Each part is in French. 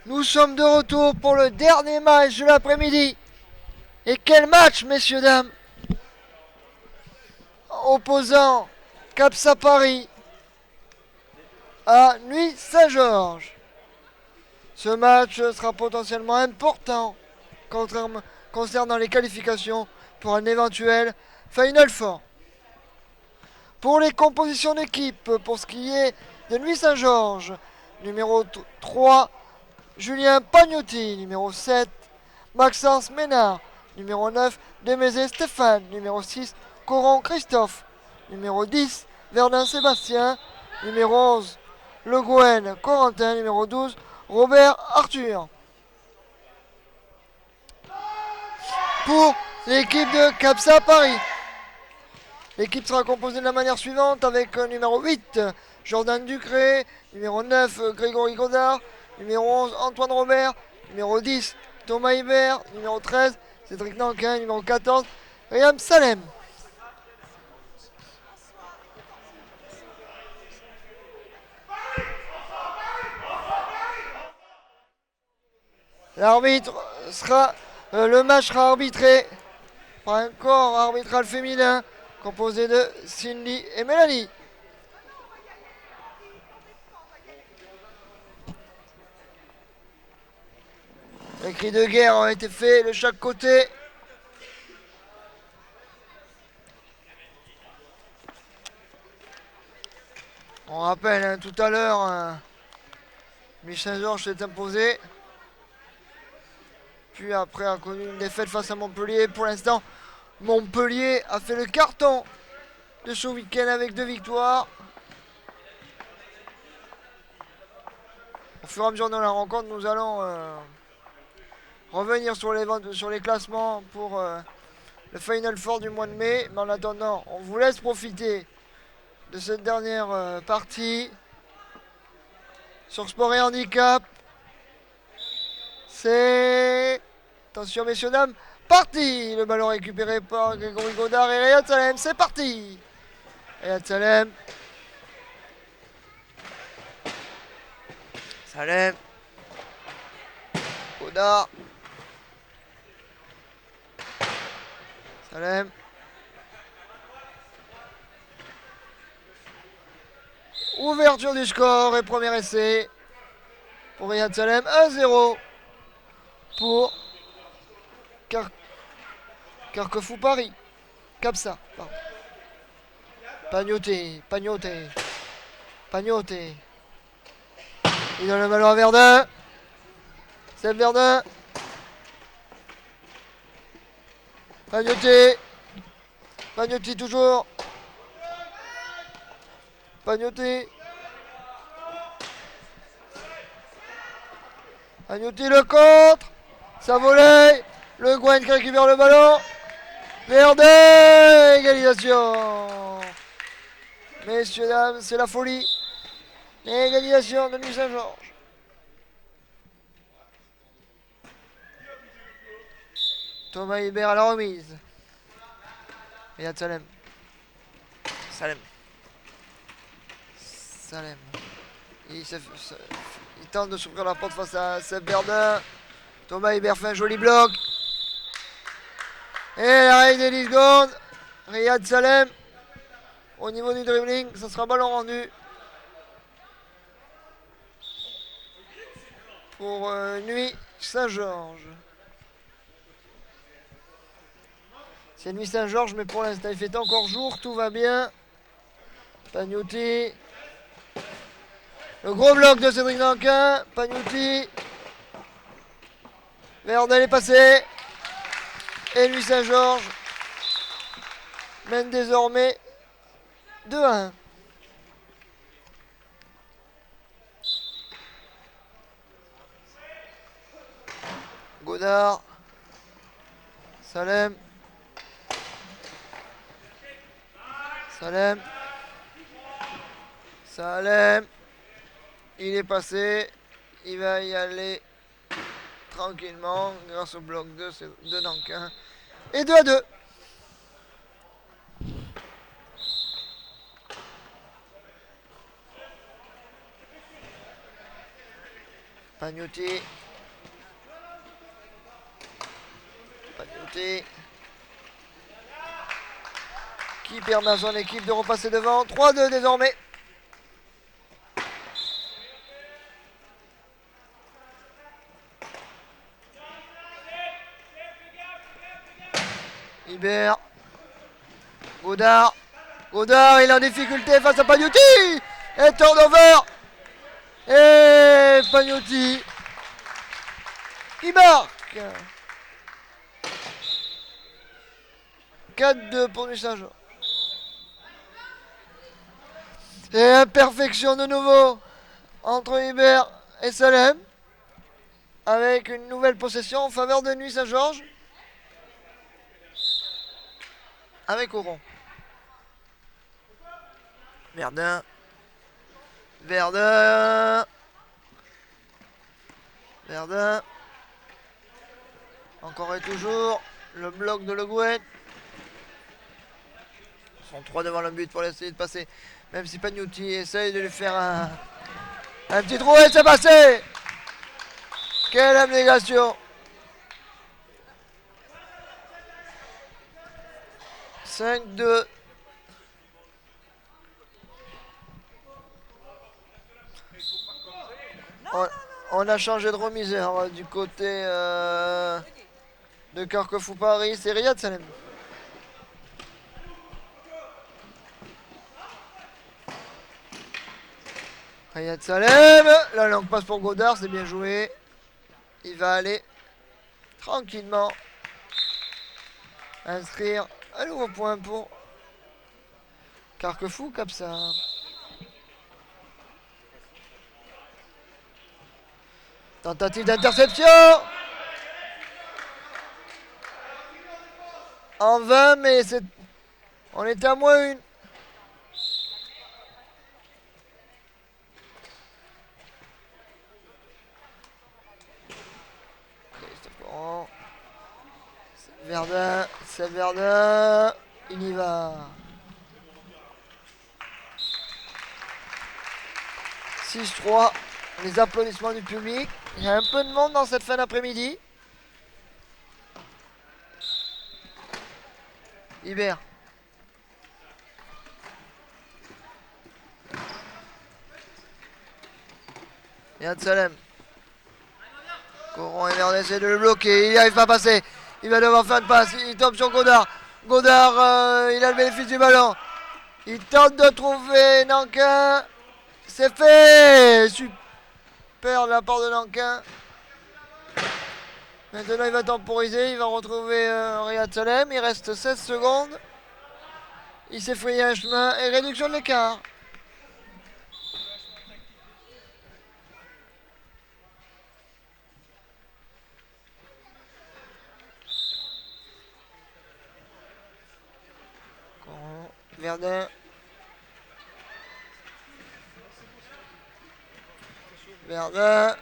Nous sommes de retour pour le dernier match de l'après-midi. Et quel match, messieurs, dames! Opposant Capsa Paris à Nuit Saint-Georges. Ce match sera potentiellement important concernant les qualifications pour un éventuel Final Four. Pour les compositions d'équipe, pour ce qui est de Nuit Saint-Georges, numéro 3, Julien Pagnotti, numéro 7, Maxence Ménard, numéro 9, Demézé Stéphane, numéro 6, Coron Christophe, numéro 10, Verdun Sébastien, numéro 11, Le Gouen Corentin, numéro 12, Robert Arthur. Pour l'équipe de Capsa Paris, l'équipe sera composée de la manière suivante avec numéro 8, Jordan Ducré, numéro 9, Grégory Godard, numéro 11, Antoine Robert, numéro 10, Thomas Hibert, numéro 13, Cédric Nanquin, numéro 14, Riyam Salem. Le match sera arbitré par un corps arbitral féminin composé de Cindy et Mélanie. Les cris de guerre ont été faits de chaque côté. On rappelle tout à l'heure, Michel Saint-Georges s'est imposé. Puis après a connu une défaite face à Montpellier. Pour l'instant, Montpellier a fait le carton de ce week-end avec 2 victoires. Au fur et à mesure de la rencontre, nous allons revenir sur les classements pour le Final Four du mois de mai. Mais en attendant, on vous laisse profiter de cette dernière partie sur Sport et Handicap. C'est... Attention messieurs dames, parti. Le ballon récupéré par Grégory Godard et Riyad Salem. C'est parti. Riyad Salem. Salem. Godard. Salem. Ouverture du score et premier essai pour Riyad Salem. 1-0 pour Carquefou Paris. Capsa, pardon. Pagnotti. Il donne le ballon à Verdun. C'est Verdun. Pagnotti toujours. Pagnotti le contre. Ça volait. Le Gouen qui récupère le ballon. Verdun. Égalisation. Messieurs, dames, c'est la folie. Égalisation de Nuit Saint-Georges. Thomas Hibert à la remise. Riyad Salem. Il tente de s'ouvrir la porte face à Seb Verdun. Thomas Hibert fait un joli bloc. Et la règle des 10 secondes. Riyad Salem. Au niveau du dribbling, ça sera ballon rendu. Pour Nuit Saint-Georges. C'est Nuit Saint-Georges, mais pour l'instant, il fait encore jour, tout va bien. Pagnotti. Le gros bloc de Cédric Nanquin. Pagnotti. Verdun est passé. Et Nuit Saint-Georges mène désormais 2-1. Godard. Salem. Il est passé. Il va y aller tranquillement grâce au bloc de Nanquin. Et 2-2. Pagnotti Pagnotti qui permet à son équipe de repasser devant. 3-2 désormais. Ibert. Godard. Godard, il est en difficulté face à Pagnotti. Et turnover. Et Pagnotti qui marque. 4-2 pour Nuit Saint-Georges. Et imperfection de nouveau entre Ibert et Salem. Avec une nouvelle possession en faveur de Nuit Saint-Georges. Avec Auron. Verdun. Verdun. Verdun. Encore et toujours. Le bloc de Le Gouet. Ils sont 3 devant le but pour essayer de passer. Même si Pagnotti essaye de lui faire un petit trou. Et c'est passé. Quelle abnégation. 5-2. On a changé de remiseur du côté de Carquefou Paris. C'est Riyad Salem. Riyad Salem. La langue passe pour Godard, c'est bien joué. Il va aller tranquillement inscrire un nouveau point pour Carquefou Capsar. Tentative d'interception en 20, mais on est à moins une. Verdun, c'est Verdun, il y va. 6-3, les applaudissements du public. Il y a un peu de monde dans cette fin d'après-midi. Ibert. Riyad Salem. Coron et Verdun essaie de le bloquer. Il n'y arrive pas à passer. Il va devoir faire une passe. Il tombe sur Godard. Godard, il a le bénéfice du ballon. Il tente de trouver Nankin. C'est fait. Super de la part de Nankin. Maintenant, il va temporiser. Il va retrouver Riyad Salem. Il reste 16 secondes. Il s'est frayé un chemin. Et réduction de l'écart. Verdun. Verdun.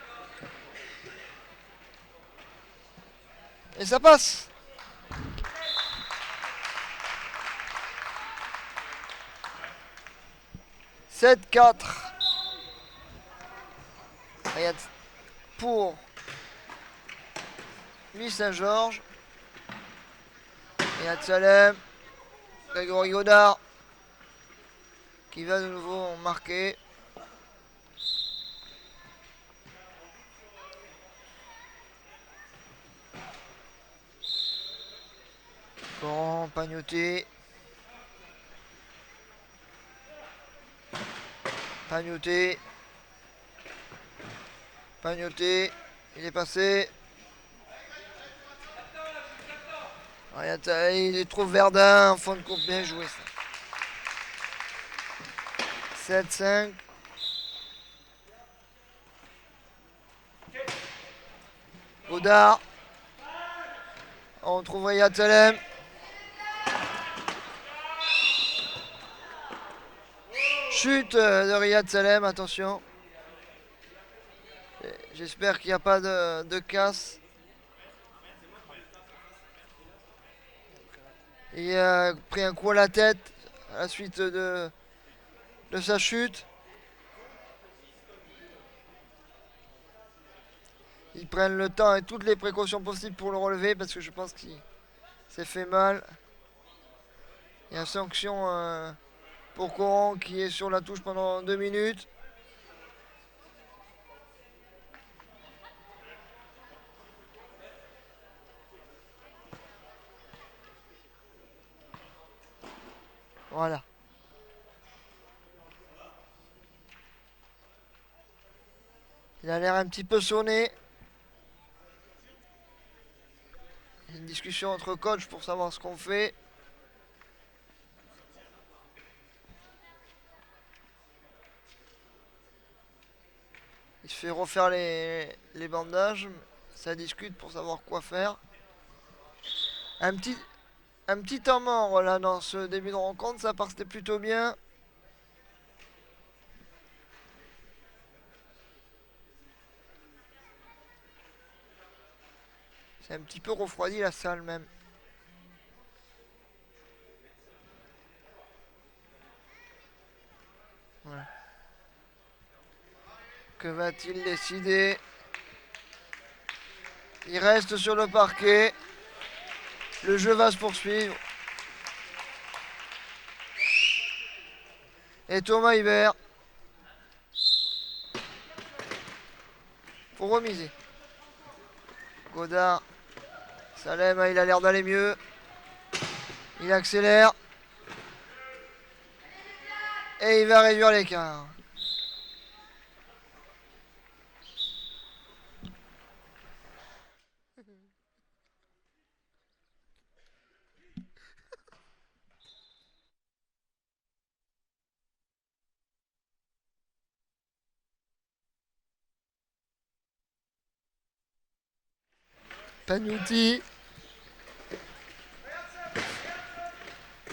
Et ça passe. « 7-4. Pour Nuit Saint-Georges. Riyad Salem. Grégory Godard qui va de nouveau marquer. Bon, Pagnotti. Pagnotti. Pagnotti. Il est passé. Il trouve Verdun en fond de course. Bien joué ça. 7-5. Godard. On trouve Riyad Salem. Chute de Riyad Salem, attention. J'espère qu'il n'y a pas de casse. Il a pris un coup à la tête à la suite de sa chute. Ils prennent le temps et toutes les précautions possibles pour le relever parce que je pense qu'il s'est fait mal. Il y a sanction pour Coran qui est sur la touche pendant 2 minutes. Voilà. Il a l'air un petit peu sonné. Il y a une discussion entre coachs pour savoir ce qu'on fait. Il se fait refaire les bandages. Ça discute pour savoir quoi faire. Un petit temps mort là dans ce début de rencontre. Ça partait plutôt bien. C'est un petit peu refroidi la salle même. Voilà. Que va-t-il décider? Il reste sur le parquet. Le jeu va se poursuivre. Et Thomas Hibert. Pour remiser. Godard. Salem, il a l'air d'aller mieux. Il accélère. Et il va réduire l'écart. Pagnuti.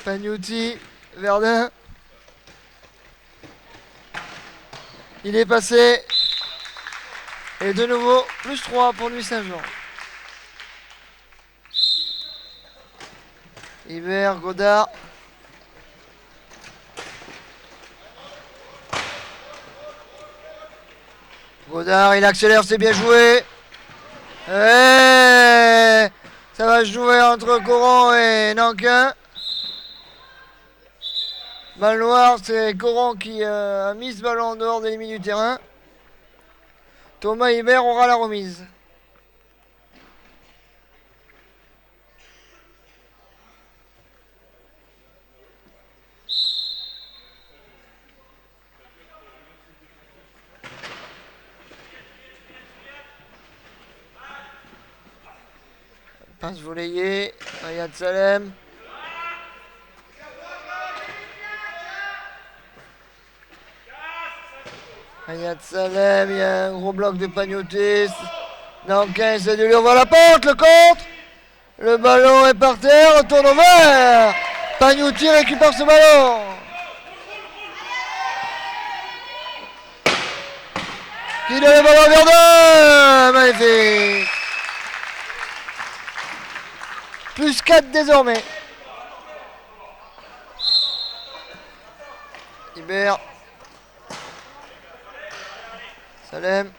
Pagnuti. Verdun. Il est passé. Et de nouveau, plus 3 pour Nuit Saint-Jean. Hibert, Godard. Godard, il accélère, c'est bien joué. Et ça va jouer entre Coran et Nankin. Balle noire, c'est Coran qui a mis ce ballon en dehors des limites du terrain. Thomas Hibert aura la remise. Passe volleyée, Ayad Salem. Ayad Salem, il y a un gros bloc de Pagnotis. Nankin essaie de lui ouvrir la porte, le contre. Le ballon est par terre, retourne au vert. Pagnotis récupère ce ballon. Qui donne le ballon à Verdun. Magnifique. Plus 4 désormais. Hibert. Salem.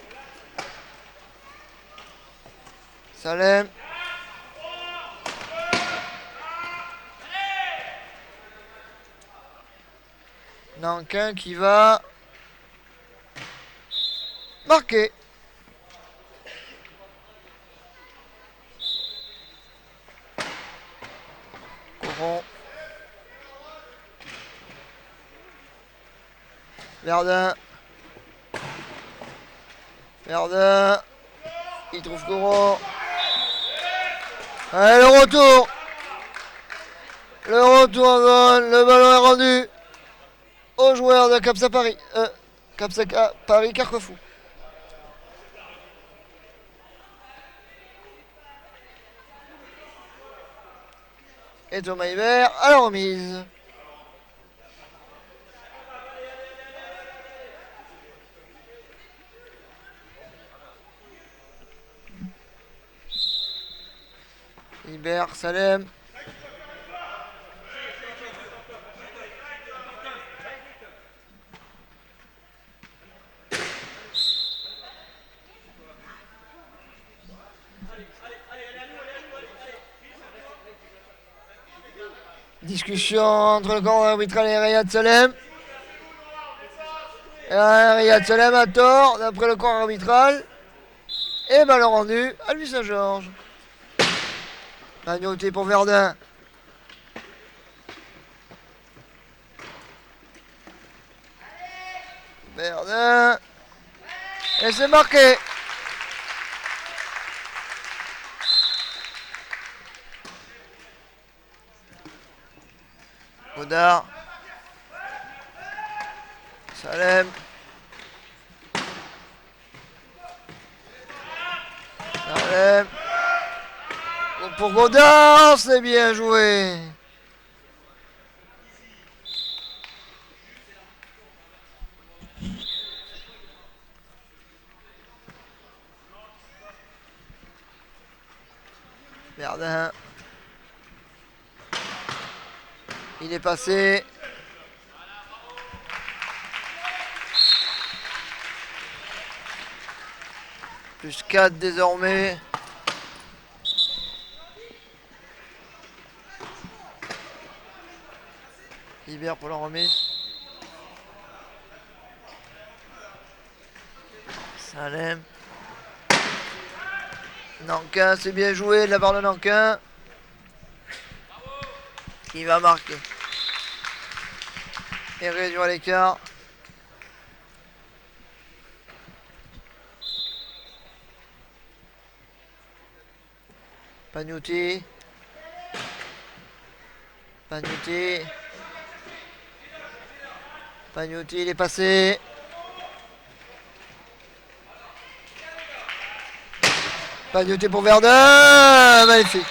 Salem. Nankin qui va marquer. Coron. Verdun. Verdun. Il trouve Coron. Allez, le retour. Le retour en zone. Le ballon est rendu aux joueurs de Capsa Paris. Capsa Paris Carquefou. Et Thomas Hibert à la remise. Hibert, Salem. Discussion entre le corps arbitral et Riyad Salem. Riyad Salem a tort d'après le corps arbitral. Et ballon rendu à Louis Saint-Georges. Magnoté pour Verdun. Verdun. Et c'est marqué. Godard. Salem. Salem. Pour Godard, c'est bien joué. Verdun. Il est passé. Plus 4 désormais. Hibert pour la remise. Salem. Nankin, c'est bien joué de la part de Nankin. Qui va marquer. Et réduire l'écart. Pagnotti. Pagnotti. Pagnotti, il est passé. Pagnotti pour Verdun. Magnifique.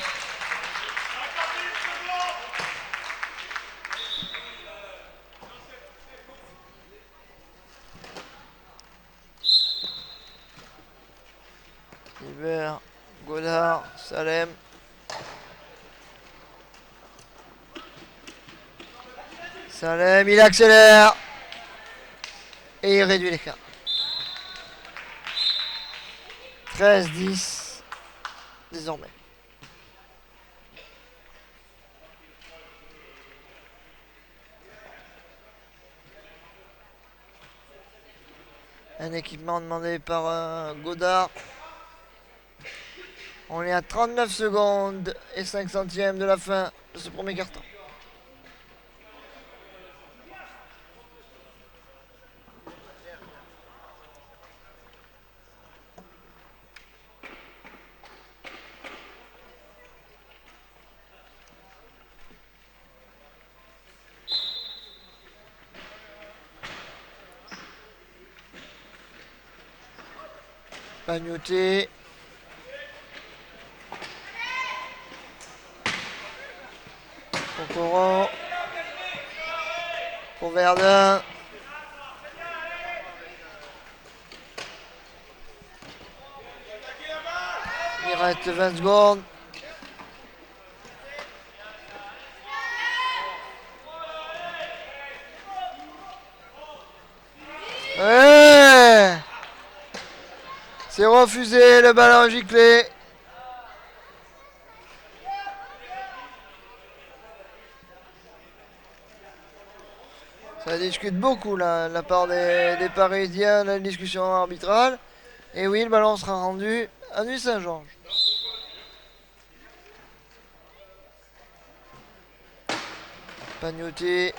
Hibert, Godard, Salem. Salem, il accélère. Et il réduit l'écart. 13-10 désormais. Un équipement demandé par Godard. On est à 39 secondes et 5 centièmes de la fin de ce premier carton. Pagnotti. Pour Coran. Pour Verdun. Il reste 20 secondes. Ouais. C'est refusé, le ballon giclé. Ça discute beaucoup là, la part des Parisiens, la discussion arbitrale. Et oui, le ballon sera rendu à Nuit Saint-Georges. Pagnotti.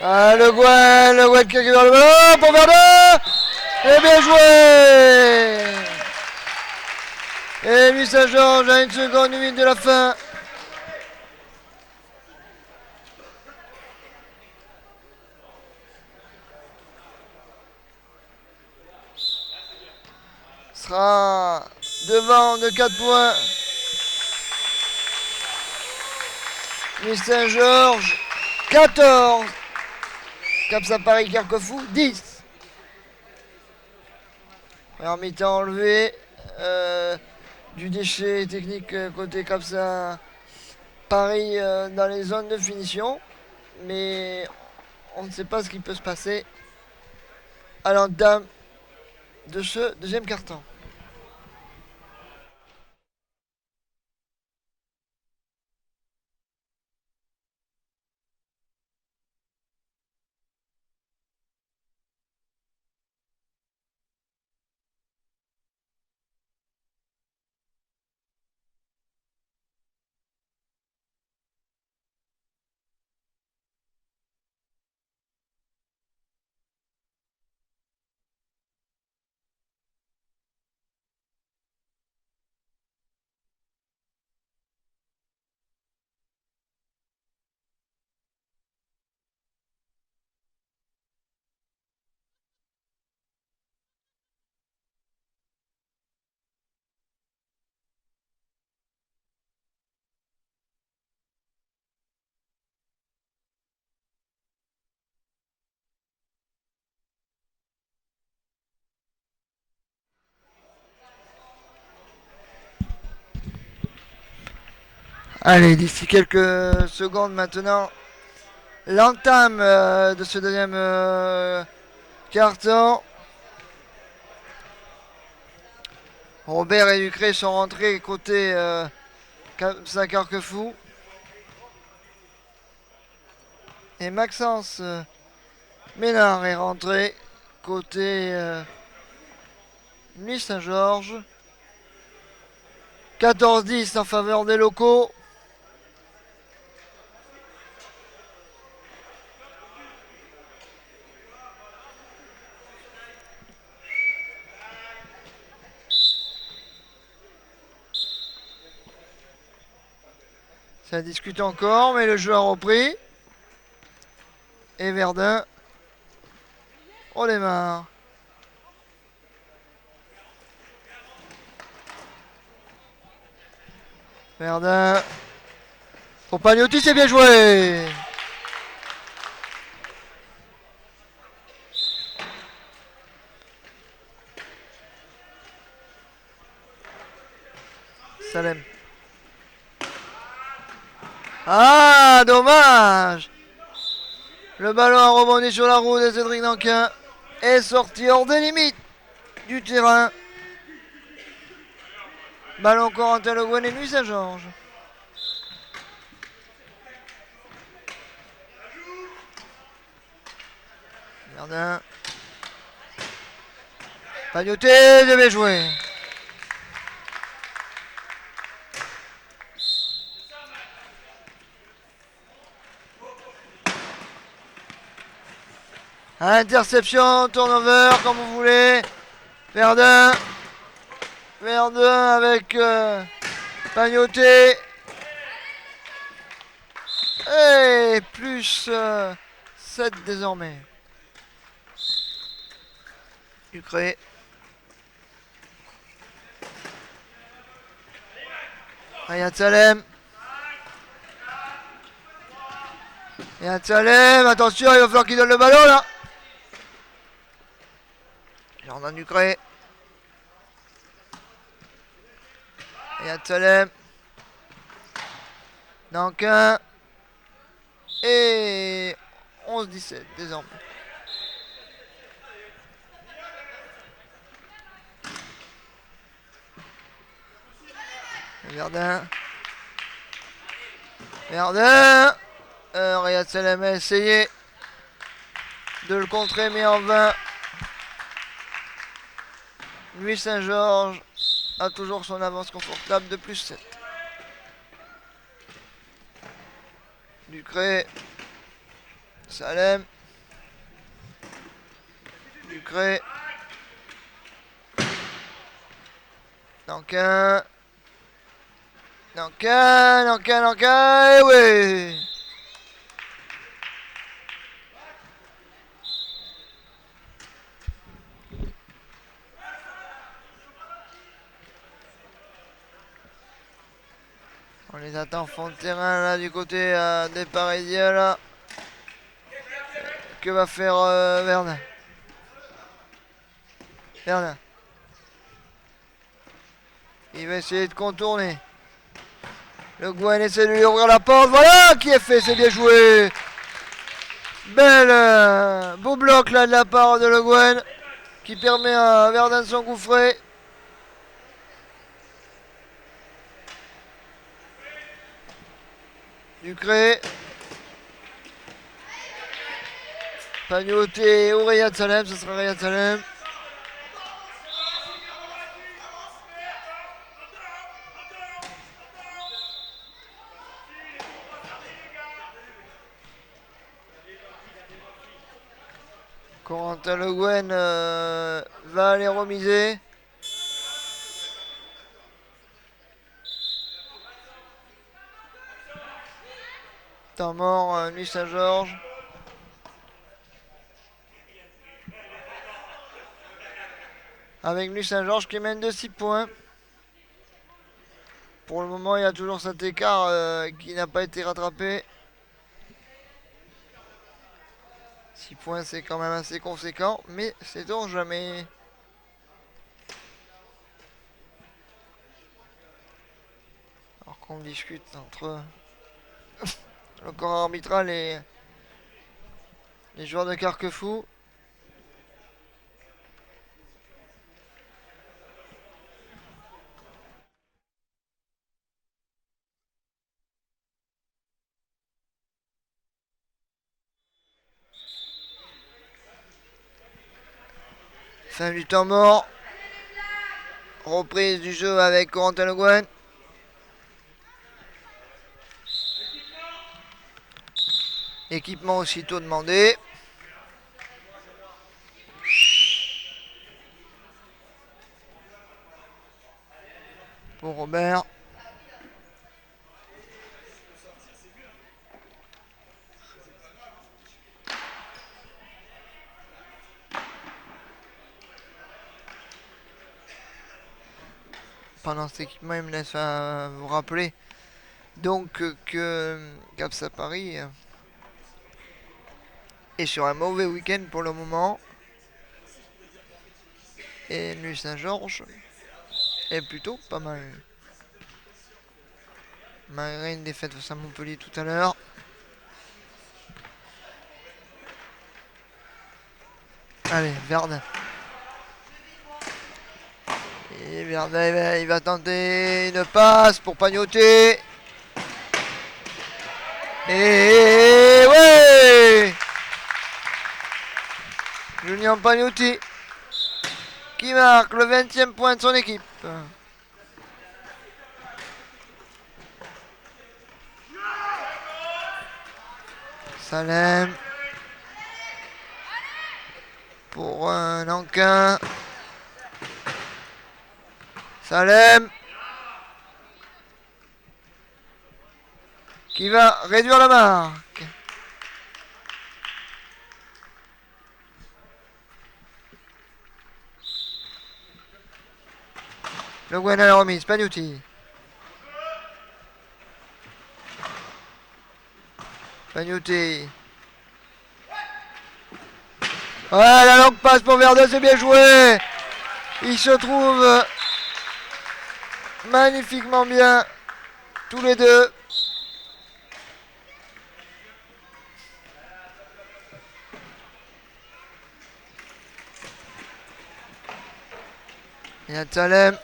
Ah, le Gouin qui récupère le ballon pour Verdun. Et bien joué. Et Nuit Saint-Georges à 1 seconde 8 de la fin. Sera devant de 4 points. Nuit Saint-Georges 14. Capsa Paris Carquefou 10. Première mi-temps enlevé du déchet technique côté Capsa Paris dans les zones de finition. Mais on ne sait pas ce qui peut se passer à l'entame de ce deuxième carton. Allez, d'ici quelques secondes maintenant, l'entame de ce deuxième carton. Robert et Ducré sont rentrés côté Saint-Carquefou. Et Maxence Ménard est rentré côté Nuit Saint-Georges. 14-10 en faveur des locaux. Ça discute encore, mais le jeu a repris. Et Verdun, on démarre. Verdun. Pour Pagnotti, c'est bien joué. Salem. Ah, dommage. Le ballon a rebondi sur la roue de Cédric Nankin. Est sorti hors des limites du terrain. Ballon Corentin Le Guen et Nuit Saint-Georges. Verdun. Pagnotti devait jouer. Interception, turnover, comme vous voulez. Verdun. Verdun avec Pagnotti. Et plus 7 désormais. Ducré. Riyad Salem. Riyad Salem, attention, il va falloir qu'il donne le ballon là. Jordan Ducré. Riyad Salem. Nankin. Et 11-17 désormais. Verdun. Verdun. Riyad Salem a essayé de le contrer, mais en vain. Nuit Saint-Georges a toujours son avance confortable de plus 7. Ducré. Salem. Ducré. Nankin. Nankin, et oui. On les attend fond de terrain là du côté des Parisiens là. Que va faire Verdun? Verdun. Il va essayer de contourner. Le Guen essaie de lui ouvrir la porte. Voilà qui est fait, c'est bien joué. Belle, beau bloc là de la part de Le Guen qui permet à Verdun de s'engouffrer. Ducré. Pagnotti ou Riyad Salem, ce sera Riyad Salem. Corentin Le Guen va aller remiser. Temps mort, Nuit Saint-Georges. Avec Nuit Saint-Georges qui mène de 6 points. Pour le moment, il y a toujours cet écart qui n'a pas été rattrapé. 6 points, c'est quand même assez conséquent, mais sait-on jamais. Alors qu'on discute entre le corps arbitral et les joueurs de Carquefou. Fin du temps mort. Reprise du jeu avec Corentin Le Guen. Équipement aussitôt demandé. Pour Robert. Pendant cet équipement, il me laisse vous rappeler donc que Capsa Paris est sur un mauvais week-end pour le moment. Et Nuit Saint-Georges est plutôt pas mal. Malgré une défaite face à Montpellier tout à l'heure. Allez, Verdun. Et Verdun, il va tenter une passe pour Pagnoté. Et ouais, Julien Pagnoté qui marque le 20e point de son équipe. Salem pour un Nankin. Salem qui va réduire la marque. Le Gwen à la remise, Pagnotti. Pagnotti. Ouais, la longue passe pour Verdun, c'est bien joué. Il se trouve magnifiquement bien, tous les deux. Il y a Salem.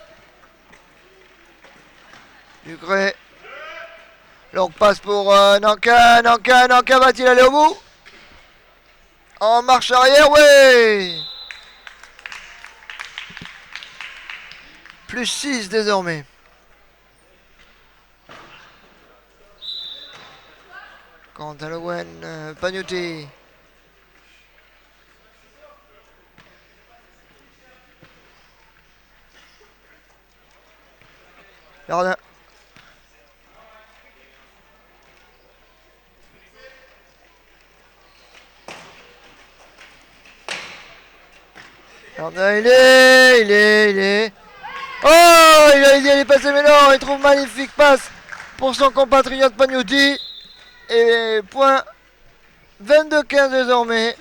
Ducré. Longue passe pour Nankin. Nankin va-t-il aller au bout? En marche arrière, oui. Plus 6 désormais. Quentin Le Guen, Pagnotti. Verdun. Verdun, il est. Oh, il a dit aller passer, mais non, il trouve magnifique passe pour son compatriote Pagnotti. Et point 22-15 désormais.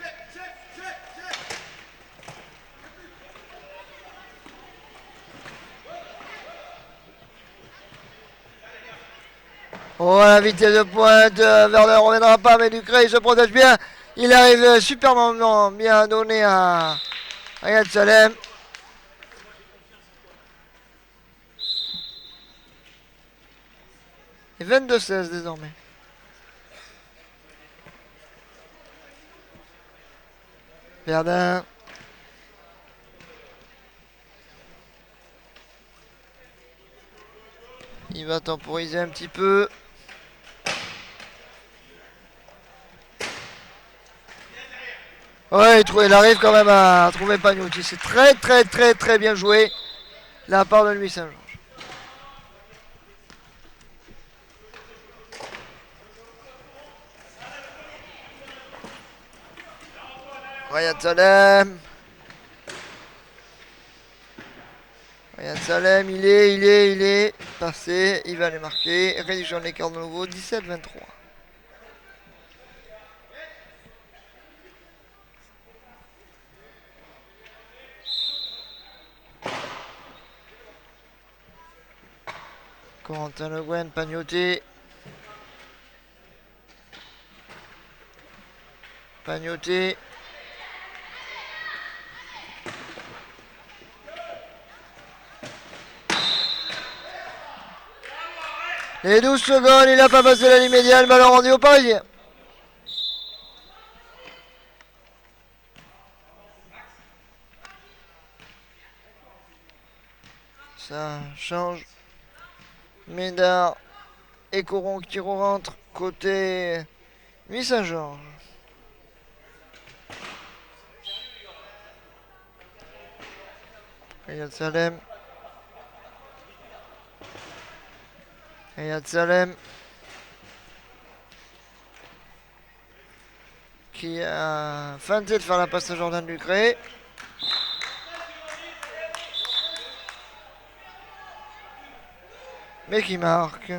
Oh, la vitesse de pointe, Verdun ne reviendra pas, mais Ducré il se protège bien. Il arrive superbement bien donné à Riyad Salem. Et 22-16 désormais. Verdun. Il va temporiser un petit peu. Ouais, il arrive quand même à trouver Pagnotti. C'est très bien joué de la part de Nuit Saint-Georges. Riyad Salem. Riyad Salem, il est passé. Il va les marquer. Réduction de l'écart de nouveau, 17-23. Corentin Le Guen, Pagnoté. Pagnoté. Les 12 secondes, il n'a pas passé la ligne médiane, ballon rendu au Parisien. Ça change. Médard et Coron qui rentre côté Nuit Saint-Georges. Ayad Salem. Ayad Salem. Qui a feinté de faire la passe à Jordan Lucré. Mais qui marque.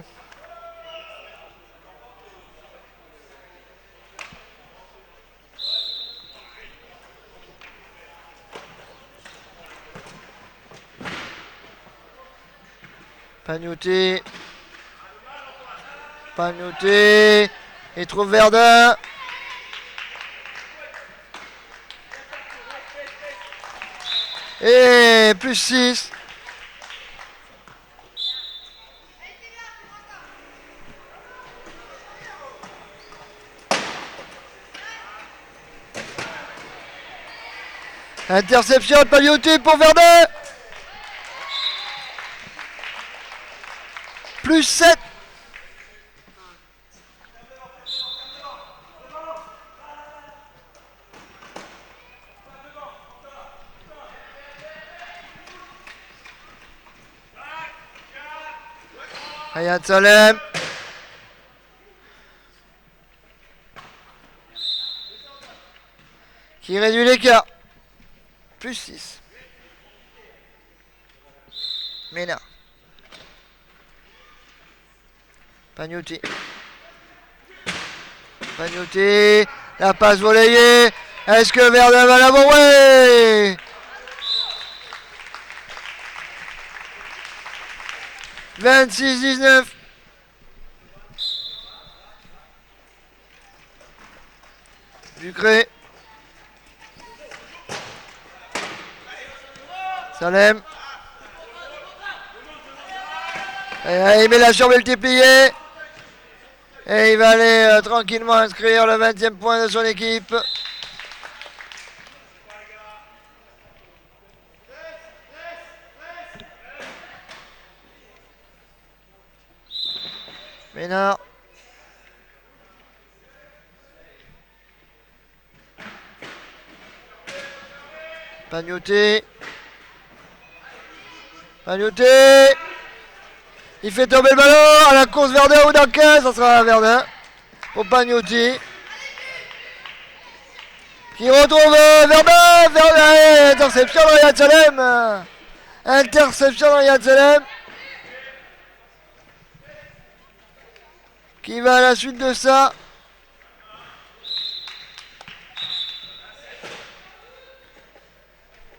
Pagnoté. Pagnoté. Il trouve Verdun. Et plus 6. Interception de Pagnoté pour Verdun. Plus 7. Ayad Salem. Qui réduit l'écart. Plus 6. Ménard. Pagnoté. Pagnoté. La passe volleyée. Est-ce que Verdun va l'avoir? Ouais. 26-19. Ducré. Salem. Et il met la surmultipliée. Et il va aller tranquillement inscrire le 20e point de son équipe. Ménard. Pagnoté. Pagnoté. Il fait tomber le ballon à la course Verdun ou dans 15. Ça sera Verdun. Pour Pagnoté. Qui retrouve Verdun. Verdun. Interception de Ayad Salem. Interception de Ayad Salem. Qui va à la suite de ça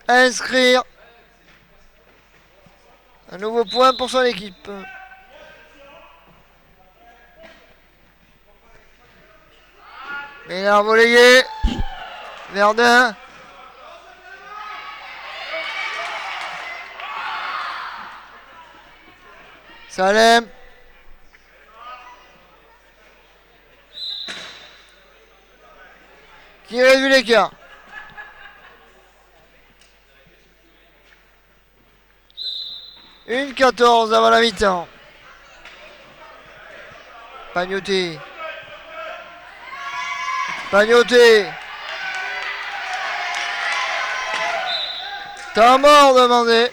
inscrire un nouveau point pour son équipe. Ménard volleyé. Verdun. Salem. Qui réduit l'écart. Une 14 avant la mi-temps. Pagnoté. Pagnoté. Temps mort demandé.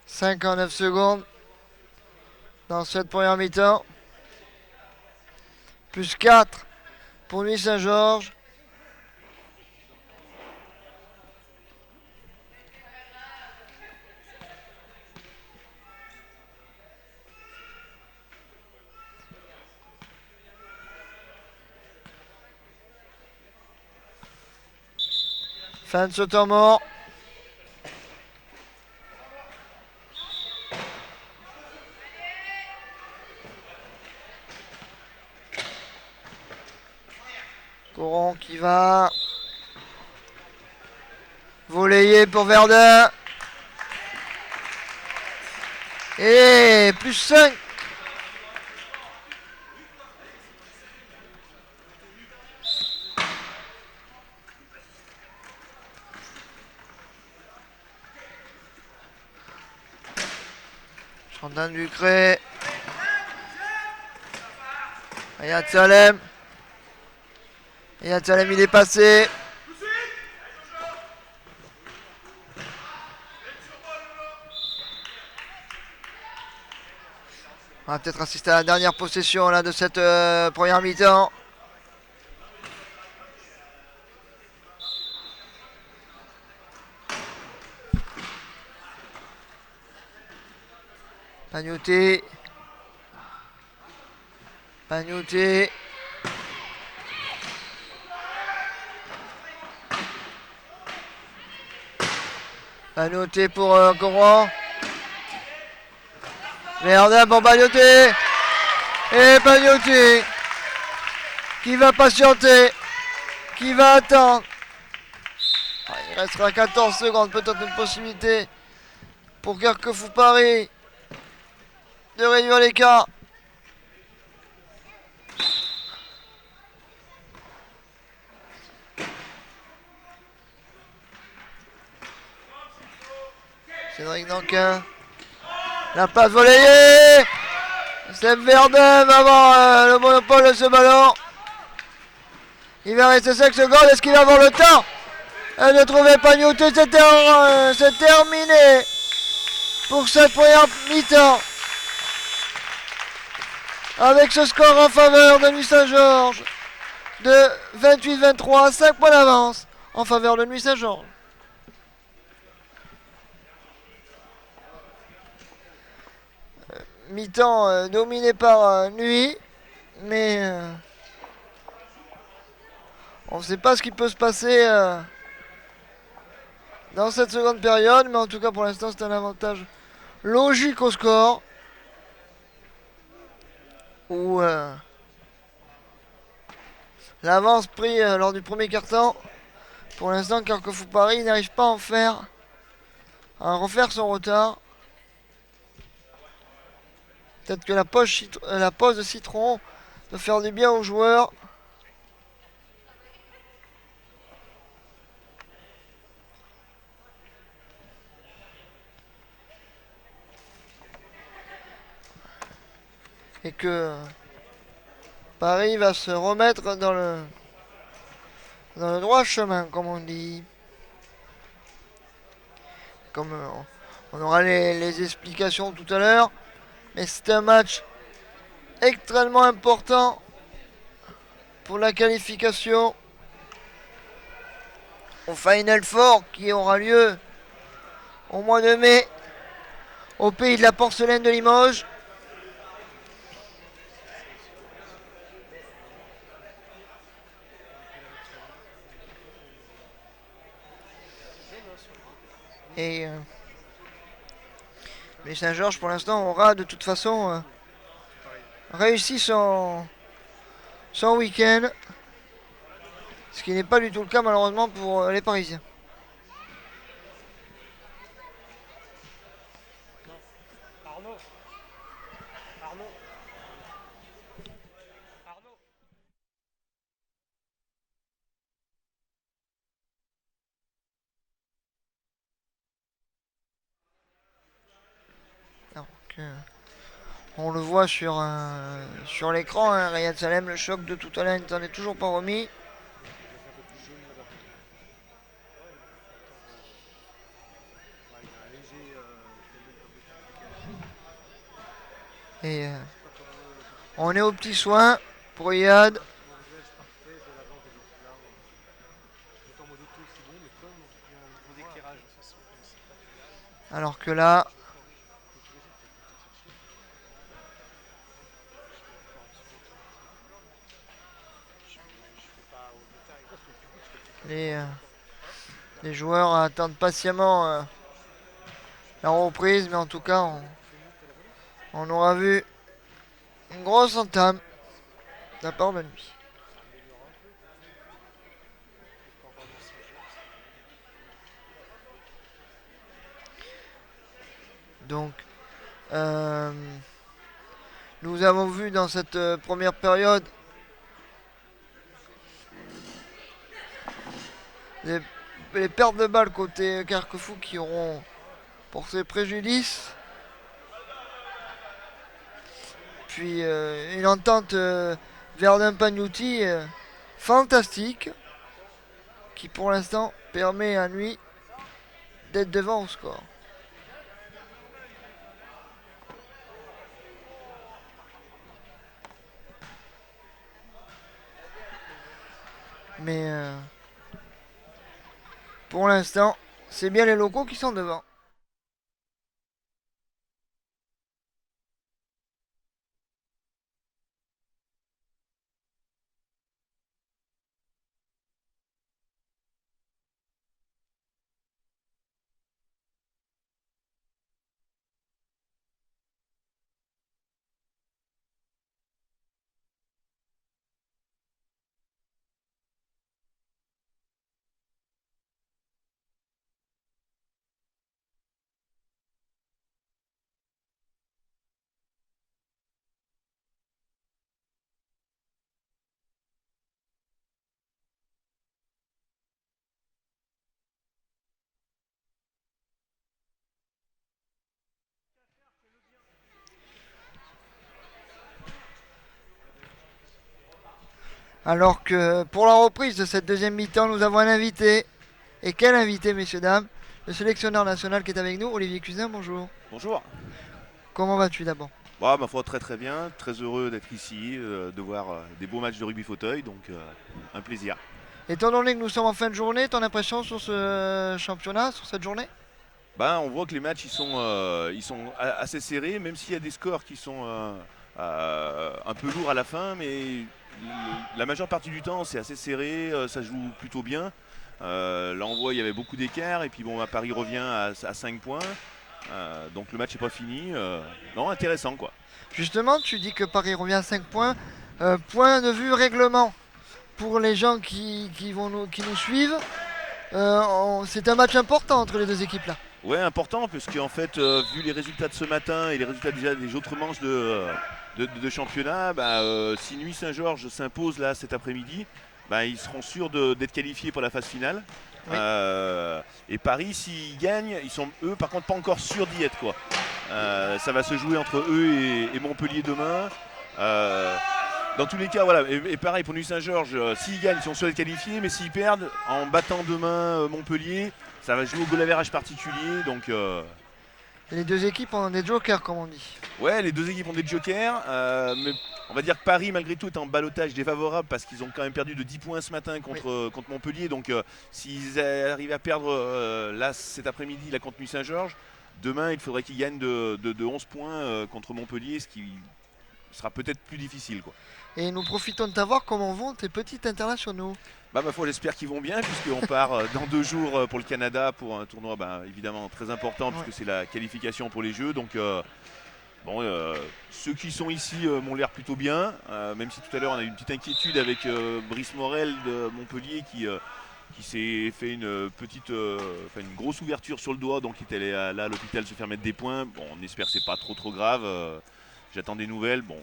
« 59 secondes dans cette première mi-temps. Plus 4 pour Nuit Saint-Georges. Fin de ce temps mort. Coron qui va voler pour Verdun. Et plus 5. Chandan Ducré. Ayat Salem. Ayat Salem, il est passé. On va peut-être assister à la dernière possession là, de cette première mi-temps. Pagnoté. Pagnoté. Pagnoté pour Coran. Verdun pour Pagnoté. Et Pagnoté qui va patienter. Qui va attendre. Il restera 14 secondes, peut-être une possibilité pour Carquefou Paris de réduire l'écart. Cédric Nankin. La passe volleyée. Seb Verdun va avoir le monopole de ce ballon. Il va rester 5 secondes. Est-ce qu'il va avoir le temps de trouver Pagnoté? C'est terminé pour cette première mi-temps. Avec ce score en faveur de Nuit Saint-Georges de 28-23, 5 points d'avance en faveur de Nuit Saint-Georges. Mi-temps dominé par Nuit, mais on ne sait pas ce qui peut se passer dans cette seconde période, mais en tout cas pour l'instant c'est un avantage logique au score. Où l'avance pris lors du premier quart-temps, pour l'instant Carquefou Paris n'arrive pas à refaire son retard. Peut-être que la pause de citron doit faire du bien aux joueurs. Et que Paris va se remettre dans le droit chemin, comme on dit. Comme on aura les explications tout à l'heure. Mais c'est un match extrêmement important pour la qualification au Final Four qui aura lieu au mois de mai au pays de la porcelaine de Limoges. Et mais Saint-Georges pour l'instant aura de toute façon réussi son week-end. Ce qui n'est pas du tout le cas malheureusement pour les Parisiens. Donc, on le voit sur l'écran, hein, Riyad Salem, le choc de tout à l'heure n'en est toujours pas remis. Et on est aux petits soins pour Riyad. Alors que là, Les joueurs attendent patiemment la reprise, mais en tout cas, on aura vu une grosse entame de la part de Nuit. Donc, nous avons vu dans cette première période les pertes de balles côté Carquefou qui auront porté préjudice. Puis une entente Verdun-Pagnuti fantastique qui pour l'instant permet à Nuit d'être devant au score. Mais pour l'instant, c'est bien les locaux qui sont devant. Alors que pour la reprise de cette deuxième mi-temps, nous avons un invité. Et quel invité, messieurs, dames? Le sélectionneur national qui est avec nous, Olivier Cuisin, bonjour. Bonjour. Comment vas-tu d'abord? Bah, ma foi, très très bien. Très heureux d'être ici, de voir des beaux matchs de rugby fauteuil, donc un plaisir. Étant donné que nous sommes en fin de journée, ton impression sur ce championnat, sur cette journée? Bah, on voit que les matchs ils sont assez serrés, même s'il y a des scores qui sont un peu lourds à la fin, mais la majeure partie du temps c'est assez serré, ça joue plutôt bien. Là on voit il y avait beaucoup d'écart et puis bon, Paris revient à 5 points. Donc le match n'est pas fini. Non, intéressant quoi. Justement, tu dis que Paris revient à 5 points. Point de vue règlement, pour les gens qui nous suivent, c'est un match important entre les deux équipes là. Ouais, important, parce qu'en fait, vu les résultats de ce matin et les résultats déjà des autres manches de championnat, si Nuit Saint-Georges s'impose là cet après-midi, ils seront sûrs d'être qualifiés pour la phase finale. Oui. Et Paris, s'ils gagnent, ils sont eux par contre pas encore sûrs d'y être quoi. Ça va se jouer entre eux et Montpellier demain. Dans tous les cas, voilà, et pareil pour Nuit Saint-Georges, s'ils gagnent, ils sont sûrs d'être qualifiés, mais s'ils perdent, en battant demain Montpellier, ça va jouer au goal average particulier, donc... Les deux équipes ont des jokers, comme on dit. Ouais, les deux équipes ont des jokers, mais on va dire que Paris, malgré tout, est en ballottage défavorable parce qu'ils ont quand même perdu de 10 points ce matin contre Montpellier. Donc, s'ils arrivent à perdre là cet après-midi la contre Nuit Saint-Georges, demain, il faudrait qu'ils gagnent de 11 points contre Montpellier, ce qui sera peut-être plus difficile, quoi. Et nous profitons de savoir comment vont tes petits internationaux. Ma foi, j'espère qu'ils vont bien, puisqu'on part dans 2 jours pour le Canada pour un tournoi évidemment très important, puisque c'est la qualification pour les Jeux. Donc, ceux qui sont ici m'ont l'air plutôt bien, même si tout à l'heure on a eu une petite inquiétude avec Brice Morel de Montpellier qui s'est fait une grosse ouverture sur le doigt, donc il est allé là à l'hôpital se faire mettre des points. Bon, on espère que c'est pas trop grave. J'attends des nouvelles. Bon,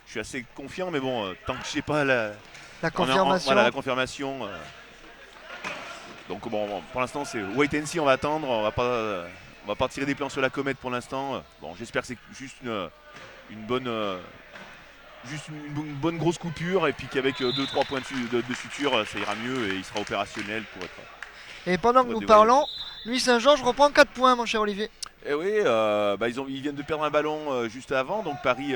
je suis assez confiant, mais bon, tant que je sais pas la confirmation. Voilà, la confirmation. Donc bon, pour l'instant c'est wait and see, on va attendre, on va pas tirer des plans sur la comète pour l'instant. Bon, j'espère que c'est juste une bonne grosse coupure et puis qu'avec 2-3 points de suture, ça ira mieux et il sera opérationnel pour être. Et pendant que nous parlons, Nuit Saint-Georges reprend 4 points, mon cher Olivier. Et oui, ils viennent de perdre un ballon juste avant, donc Paris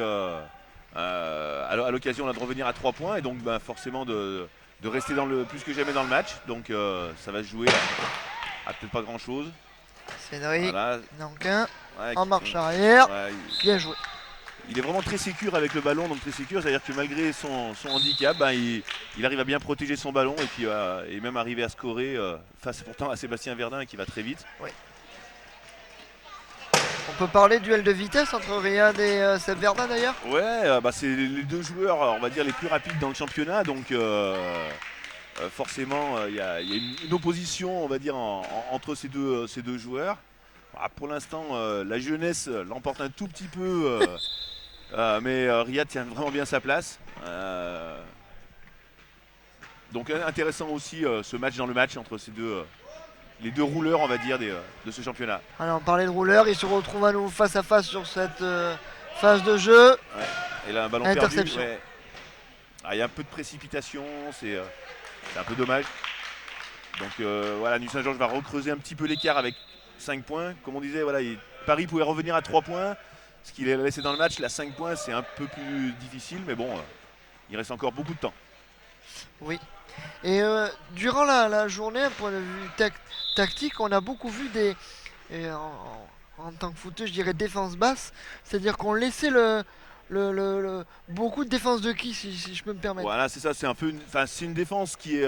à l'occasion de revenir à 3 points et donc forcément de rester plus que jamais dans le match. Donc ça va se jouer à peut-être pas grand chose. Cédric voilà. Nankin en marche arrière. Ouais, bien joué. il est vraiment très sécure avec le ballon, donc très sécure, c'est-à-dire que malgré son handicap, il arrive à bien protéger son ballon et puis et même arriver à scorer face pourtant à Sébastien Verdun qui va très vite. Oui. On peut parler de duel de vitesse entre Riyad et Seb Verdun d'ailleurs. Ouais, c'est les deux joueurs, on va dire, les plus rapides dans le championnat, donc forcément il y a une opposition, on va dire, entre ces deux joueurs. Pour l'instant, la jeunesse l'emporte un tout petit peu, mais Riyad tient vraiment bien sa place. Donc intéressant aussi ce match dans le match entre ces deux, les deux rouleurs, on va dire, de ce championnat. Alors on parlait de rouleurs, ils se retrouvent à nouveau face à face sur cette phase de jeu. Ouais. Et là un ballon Interception. perdu. Ouais. Il y a un peu de précipitation, c'est un peu dommage. Donc voilà, Nuit Saint-Georges va recreuser un petit peu l'écart avec 5 points. Comme on disait, voilà, Paris pouvait revenir à 3 points. Ce qu'il a laissé dans le match, là 5 points, c'est un peu plus difficile, mais bon, il reste encore beaucoup de temps. Oui. Et durant la journée, un point de vue tactique, on a beaucoup vu des, en tant que footeux, je dirais défense basse, c'est-à-dire qu'on laissait beaucoup de défense de qui, si je peux me permettre. Voilà, c'est ça, c'est un peu c'est une défense qui est,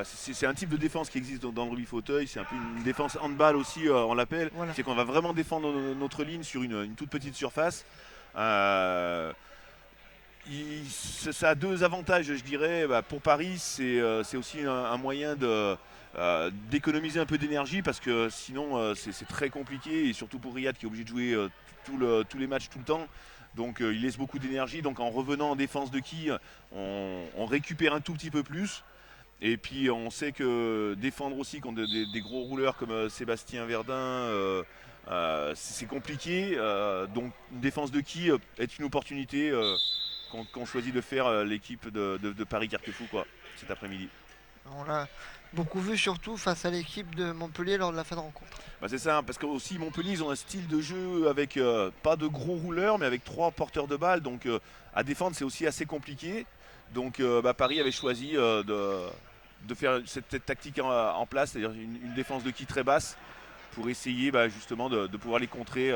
c'est un type de défense qui existe dans le rugby fauteuil, c'est un peu une défense handball aussi, on l'appelle. Voilà. C'est qu'on va vraiment défendre notre ligne sur une toute petite surface. Ça a deux avantages, je dirais. Pour Paris, c'est aussi un moyen d'économiser un peu d'énergie parce que sinon c'est très compliqué, et surtout pour Riyad qui est obligé de jouer tous les matchs tout le temps. Donc il laisse beaucoup d'énergie. Donc en revenant en défense de quille, on récupère un tout petit peu plus. Et puis on sait que défendre aussi contre des gros rouleurs comme Sébastien Verdun, c'est compliqué. Donc une défense de quille est une opportunité qu'on choisit de faire l'équipe de Paris Carquefou cet après-midi. On l'a beaucoup vu surtout face à l'équipe de Montpellier lors de la fin de rencontre. C'est ça, parce que aussi Montpellier, ils ont un style de jeu avec pas de gros rouleurs, mais avec 3 porteurs de balles. Donc à défendre, c'est aussi assez compliqué. Donc Paris avait choisi de faire cette tactique en place, c'est-à-dire une défense de quille très basse, pour essayer justement de pouvoir les contrer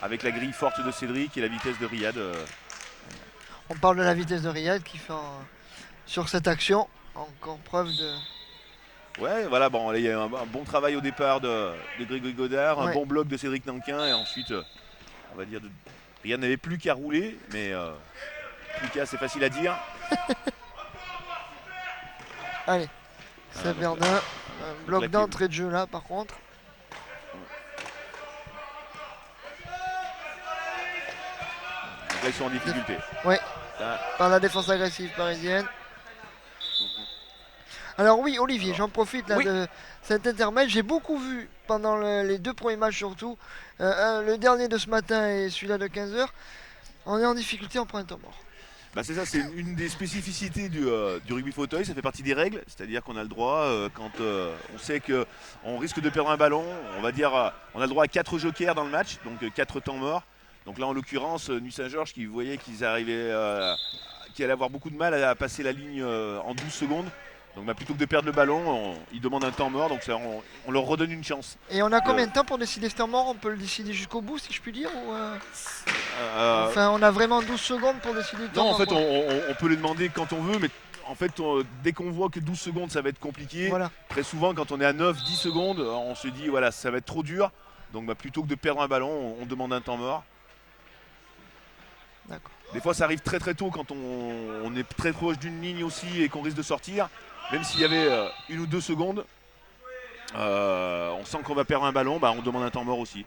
avec la grille forte de Cédric et la vitesse de Riyad. On parle de la vitesse de Riyad qui fait sur cette action encore preuve de... Ouais, voilà, bon, il y a un bon travail au départ de Grégory Godard, un bon bloc de Cédric Nanquin, et ensuite, on va dire, Riyad n'avait plus qu'à rouler, mais plus qu'à, c'est facile à dire. Allez, Seb Verdun, un bloc d'entrée de jeu là par contre. Donc là, ils sont en difficulté. Ouais, par la défense agressive parisienne. Alors oui, Olivier, j'en profite là de cet intermède. J'ai beaucoup vu pendant les 2 premiers matchs surtout, le dernier de ce matin et celui-là de 15h, on est en difficulté en point de temps mort. C'est ça, c'est une des spécificités du rugby fauteuil, ça fait partie des règles, c'est-à-dire qu'on a le droit, quand on sait qu'on risque de perdre un ballon, on va dire, on a le droit à 4 jokers dans le match, donc 4 temps morts. Donc là en l'occurrence, Nuit Saint-Georges qui voyait qu'ils arrivaient, qui allaient avoir beaucoup de mal à passer la ligne en 12 secondes. Donc plutôt que de perdre le ballon, ils demandent un temps mort, donc ça, on leur redonne une chance. Et on a combien de temps pour décider ce temps mort? On peut le décider jusqu'au bout, si je puis dire ou Enfin, on a vraiment 12 secondes pour décider le temps mort. Non, en fait, on peut les demander quand on veut, mais en fait, dès qu'on voit que 12 secondes, ça va être compliqué, très souvent, quand on est à 9-10 secondes, on se dit, voilà, ça va être trop dur. Donc plutôt que de perdre un ballon, on demande un temps mort. D'accord. Des fois, ça arrive très très tôt quand on est très proche d'une ligne aussi et qu'on risque de sortir. Même s'il y avait 1 ou 2 secondes, on sent qu'on va perdre un ballon, on demande un temps mort aussi.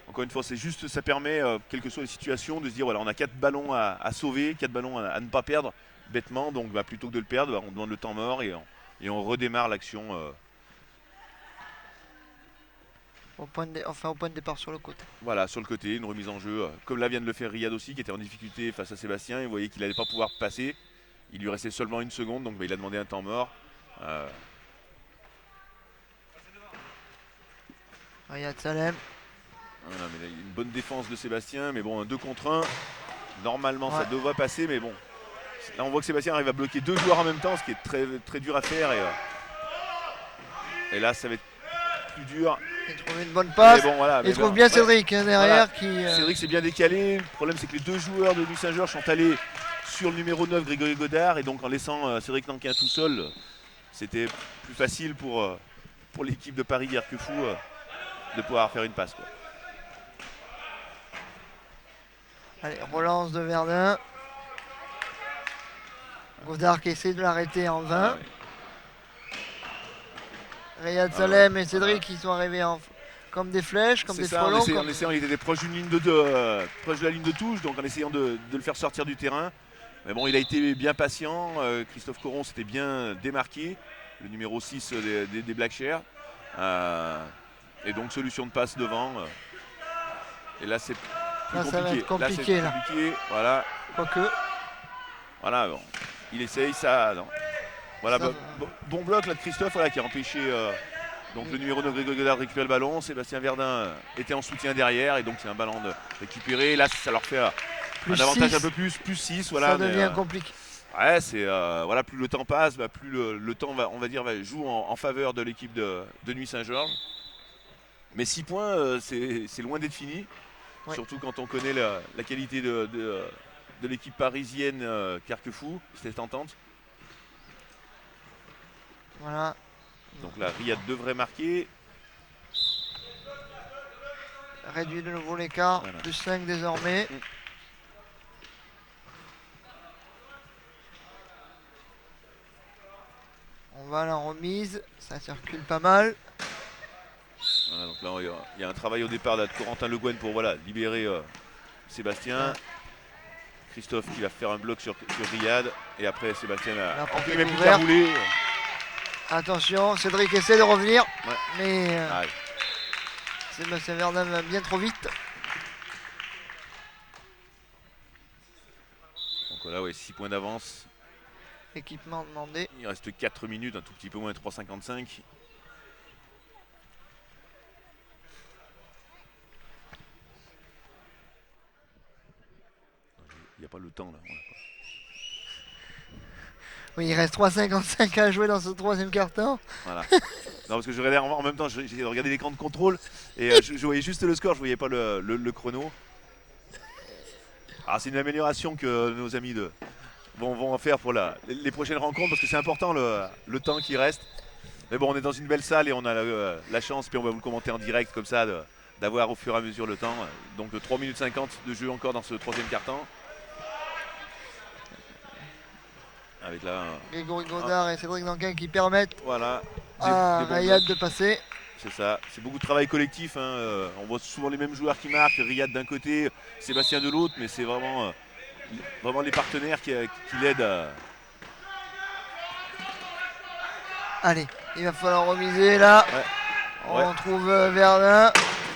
Encore une fois, c'est juste, ça permet, quelles que soient les situations, de se dire voilà, on a 4 ballons à sauver, 4 ballons à ne pas perdre bêtement. Donc plutôt que de le perdre, on demande le temps mort et on redémarre l'action. Au point de départ sur le côté. Voilà, sur le côté, une remise en jeu. Comme là vient de le faire Riyad aussi, qui était en difficulté face à Sébastien. Il voyait qu'il n'allait pas pouvoir passer. Il lui restait seulement 1 seconde, donc il a demandé un temps mort. Riyad Salem. Voilà, mais là, une bonne défense de Sébastien, mais bon, un 2 contre 1. Normalement, ça devrait passer, mais bon. Là, on voit que Sébastien arrive à bloquer 2 joueurs en même temps, ce qui est très, très dur à faire. Et là, ça va être plus dur. Il trouve une bonne passe. Mais bon, voilà, mais Il trouve bon, bien ouais. Cédric hein, derrière Voilà. qui. Cédric s'est bien décalé. Le problème, c'est que les deux joueurs de Nuit Saint-Georges sont allés sur le numéro 9, Grégory Godard. Et donc, en laissant Cédric Nankin tout seul, c'était plus facile pour l'équipe de Paris Guerquefou de pouvoir faire une passe, quoi. Allez, relance de Verdun. Godard qui essaie de l'arrêter en 20. Ah, ouais. Riyad Ah, Salem ouais. et Cédric qui sont arrivés comme des flèches, comme C'est des ça, frelons. en essayant, il était proche d'une ligne proche de la ligne de touche, donc en essayant de le faire sortir du terrain. Mais bon, il a été bien patient. Christophe Coron s'était bien démarqué, le numéro 6 des Black Chairs. Et donc solution de passe devant. Et là, c'est plus Là, compliqué. ça va être compliqué, là. Compliqué. Voilà. Quoique. Voilà, bon. Il essaye ça. Non. Voilà, Ça bon bloc là de Christophe, voilà, qui a empêché donc le numéro de Grégory Godard de récupérer le ballon. Sébastien Verdun était en soutien derrière et donc c'est un ballon de récupérer. Là, ça leur fait un avantage 6. un peu plus 6. Voilà, Ça devient compliqué. Ouais, c'est voilà, plus le temps passe, plus le temps on va dire joue en faveur de l'équipe de Nuit Saint-Georges. Mais 6 points, c'est loin d'être fini. Ouais. Surtout quand on connaît la qualité de l'équipe parisienne Carquefou, cette entente. Voilà. Donc là, Riyad devrait marquer. Réduit de nouveau l'écart. Voilà. Plus 5 désormais. On va à la remise. Ça circule pas mal. Voilà, donc là, il y a un travail au départ là, de Corentin Le Guen pour voilà, libérer Sébastien. Christophe qui va faire un bloc sur Riyad. Et après, Sébastien La a porte est même plus qu'à ouverte. rouler. Attention, Cédric essaie de revenir. Ouais. Mais Ah, ouais. Sébastien Verdun va bien trop vite. Donc là, ouais, 6 points d'avance. Équipement demandé. Il reste 4 minutes, un tout petit peu moins de 3,55. Il n'y a pas le temps là. Voilà. Oui, il reste 3,55 à jouer dans ce troisième quart-temps. Voilà. Non, parce que je regardais en même temps, j'essayais de regarder l'écran de contrôle et je voyais juste le score, je voyais pas le chrono. Ah, c'est une amélioration que nos amis vont en faire pour les prochaines rencontres parce que c'est important le temps qui reste. Mais bon, on est dans une belle salle et on a la chance, puis on va vous le commenter en direct comme ça, d'avoir au fur et à mesure le temps. Donc 3 minutes 50 de jeu encore dans ce troisième quart-temps. Avec là, Grégory Godard et Cédric Nankin qui permettent voilà, à des bons Riyad blocs. de passer. C'est ça, c'est beaucoup de travail collectif. Hein. On voit souvent les mêmes joueurs qui marquent, Riyad d'un côté, Sébastien de l'autre, mais c'est vraiment les partenaires qui l'aident. Allez, il va falloir remiser là. Ouais. On trouve Verdun.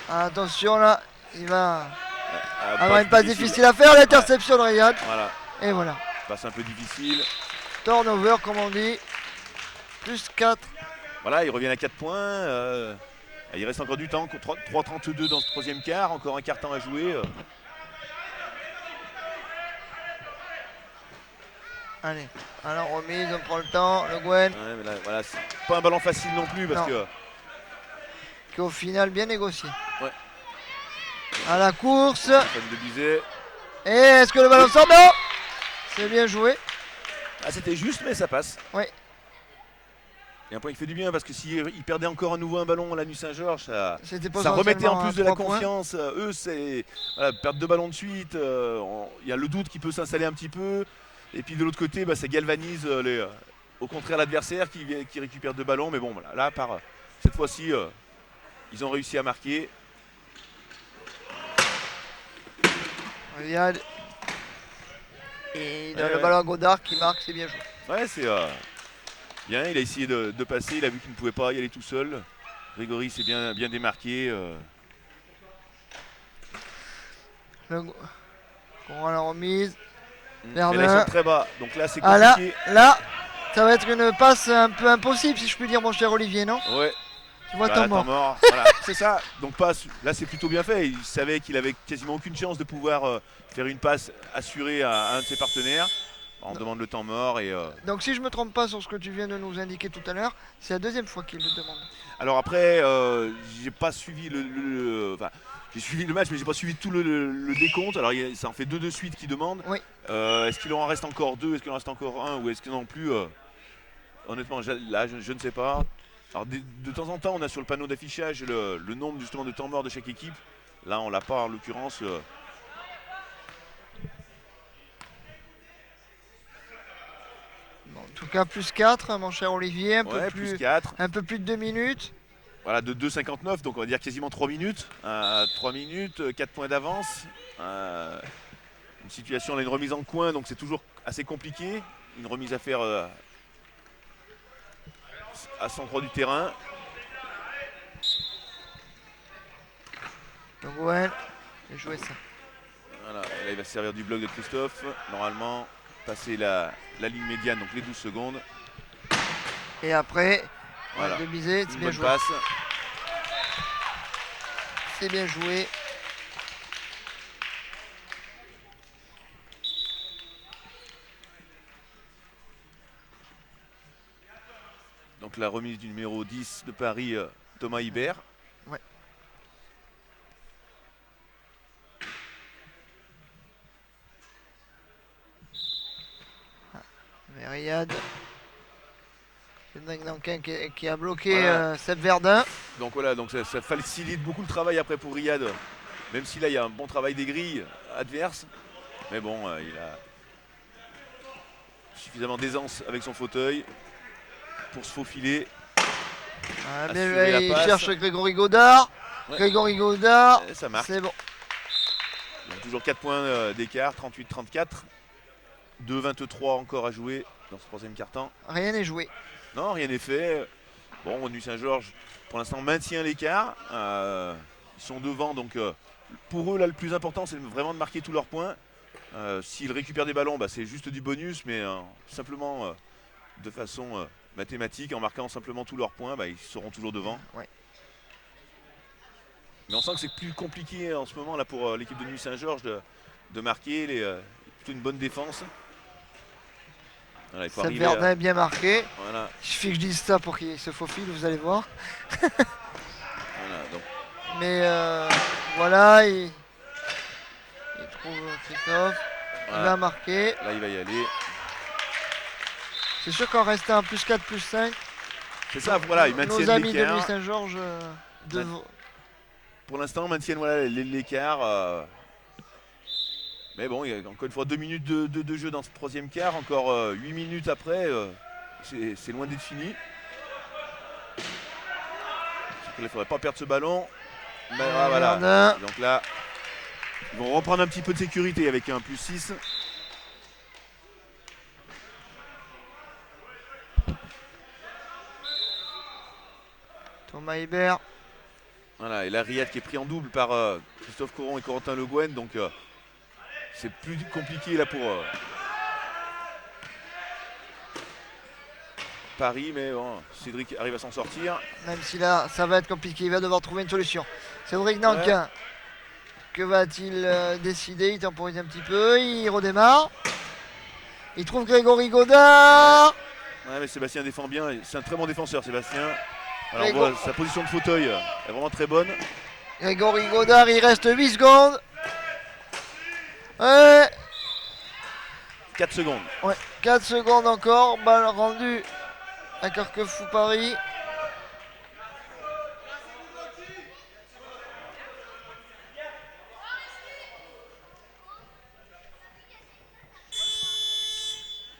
Attention là, il va avoir Passe une passe difficile. difficile à faire. L'interception de Riyad. Voilà, Et voilà. passe un peu difficile. Turnover comme on dit. Plus 4. Voilà, ils reviennent à 4 points. Il reste encore du temps, 3,32 dans ce troisième quart, encore un quart temps à jouer. Allez, alors remise, on prend le temps. Le Gwen Ouais, mais là, voilà, c'est pas un ballon facile non plus parce Non. que qui est au final bien négocié. Ouais. À la course. Fan de Bizet. Et est-ce que le ballon sort? Non. C'est bien joué. Ah, c'était juste, mais ça passe. Oui. Et un point qui fait du bien parce que s'ils perdaient encore à nouveau un ballon à la Nuit Saint-Georges, ça C'était remettait en potentiellement plus de à la 3 points. confiance. Eux, c'est voilà, perdre 2 ballons de suite. Il y a le doute qui peut s'installer un petit peu. Et puis de l'autre côté, ça galvanise au contraire l'adversaire qui récupère 2 ballons. Mais bon, voilà, là, cette fois-ci, ils ont réussi à marquer. Riyad. Et il donne Ouais, le ouais. ballon à Godard qui marque, c'est bien joué. Ouais, c'est bien. Il a essayé de passer. Il a vu qu'il ne pouvait pas y aller tout seul. Grégory s'est bien démarqué. On a la remise. Mais là, ils Verdun. sont très bas. Donc là, c'est Ah là, compliqué. là, ça va être une passe un peu impossible si je puis dire mon cher Olivier, non? Ouais. Tu vois Bah, ton là, mort. temps mort. Voilà, c'est ça. Donc passe. Là, c'est plutôt bien fait. Il savait qu'il avait quasiment aucune chance de pouvoir faire une passe assurée à un de ses partenaires. On demande le temps mort et Donc si je me trompe pas sur ce que tu viens de nous indiquer tout à l'heure, c'est la deuxième fois qu'il le demande. alors après, j'ai pas suivi enfin, j'ai suivi le match, mais j'ai pas suivi tout le décompte. Alors ça en fait deux de suite qui demandent. Oui. Est-ce qu'il en reste encore deux? Est-ce qu'il en reste encore un? Ou est-ce qu'il n'en plus honnêtement, là, je ne sais pas. Alors de temps en temps, on a sur le panneau d'affichage le nombre justement de temps morts de chaque équipe. Là, on l'a pas en l'occurrence. Bon, en tout cas, plus 4, mon cher Olivier, Ouais, plus 4. un peu plus de 2 minutes. Voilà, de 2,59, donc on va dire quasiment 3 minutes. 3 minutes, 4 points d'avance. Une situation, on a une remise en coin, donc c'est toujours assez compliqué. Une remise à faire à 103 du terrain. Donc ouais, j'ai joué ça. Voilà, et là il va se servir du bloc de Christophe. Normalement, passer la ligne médiane, donc les 12 secondes. Et après, Voilà. de miser, c'est Une bien bonne joué. passe. C'est bien joué. Donc la remise du numéro 10 de Paris, Thomas Hibert. Ouais. Mais Riyad. C'est Drake Nankin qui a bloqué Voilà. Seb Verdun. Donc voilà, donc ça facilite beaucoup le travail après pour Riyad. Même si là il y a un bon travail des grilles adverses. Mais bon, il a suffisamment d'aisance avec son fauteuil pour se faufiler. Ah, bien, Assurer la il passe. cherche Grégory Godard. Ouais. Grégory Godard, Et ça marque. c'est bon. Donc toujours 4 points d'écart, 38-34. 2-23 encore à jouer dans ce troisième quart-temps. Rien n'est joué. Non, rien n'est fait. Bon, Nuit Saint-Georges, pour l'instant, maintient l'écart. Ils sont devant, donc pour eux, là, le plus important, c'est vraiment de marquer tous leurs points. S'ils récupèrent des ballons, bah, c'est juste du bonus, mais simplement de façon mathématique, en marquant simplement tous leurs points, bah, ils seront toujours devant. Ouais. Mais on sent que c'est plus compliqué en ce moment là pour l'équipe de Nuit Saint-Georges de marquer, plutôt une bonne défense. Voilà, il faut Seb arriver Verdun est bien marqué. voilà, Il suffit que je dise ça pour qu'il se faufile, vous allez voir. voilà, donc, Mais voilà, il trouve Christophe. Il voilà. va marquer. Là, il va y aller. C'est sûr qu'en restant à plus 4, plus 5, C'est ça, voilà, ils nos maintiennent amis de Nuit l'écart. Saint-Georges Pour l'instant, maintiennent voilà, l'écart. Mais bon, il y a encore une fois 2 minutes de jeu dans ce troisième quart. Encore 8 minutes après, c'est loin d'être fini. Il ne faudrait pas perdre ce ballon. Mais, voilà. Verdun. Donc là, ils vont reprendre un petit peu de sécurité avec un plus 6. Thomas Hébert. Voilà, et là, Riyad qui est pris en double par Christophe Coron et Corentin Le Guen. Donc c'est plus compliqué là pour Paris, mais bon, Cédric arrive à s'en sortir. Même si là, ça va être compliqué, il va devoir trouver une solution. Cédric Nankin, que va-t-il décider? Il temporise un petit peu, il redémarre. Il trouve Grégory Godard. Ouais, mais Sébastien défend bien, c'est un très bon défenseur Sébastien. Alors on Grégo- voit sa position de fauteuil est vraiment très bonne. Grégory Godard, il reste 8 secondes. Ouais, 4 secondes. 4 secondes encore, balle rendue à Carquefou Paris.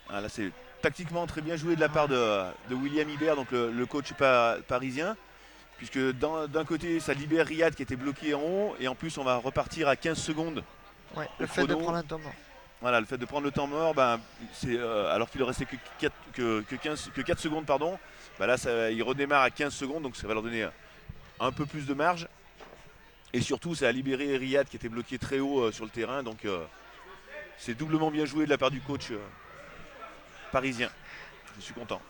Ah, là c'est tactiquement très bien joué de la part de William Hibert, donc le coach parisien. Puisque d'un côté ça libère Riyad qui était bloqué en haut, et en plus on va repartir à 15 secondes. Ouais, Le le fait de chrono. prendre un temps mort. Voilà, le fait de prendre le temps mort, ben, alors qu'il ne restait que 4 secondes, pardon, ben là il redémarre à 15 secondes, donc ça va leur donner un peu plus de marge. Et surtout, ça a libéré Riyad qui était bloqué très haut sur le terrain, donc c'est doublement bien joué de la part du coach parisien. Je suis content.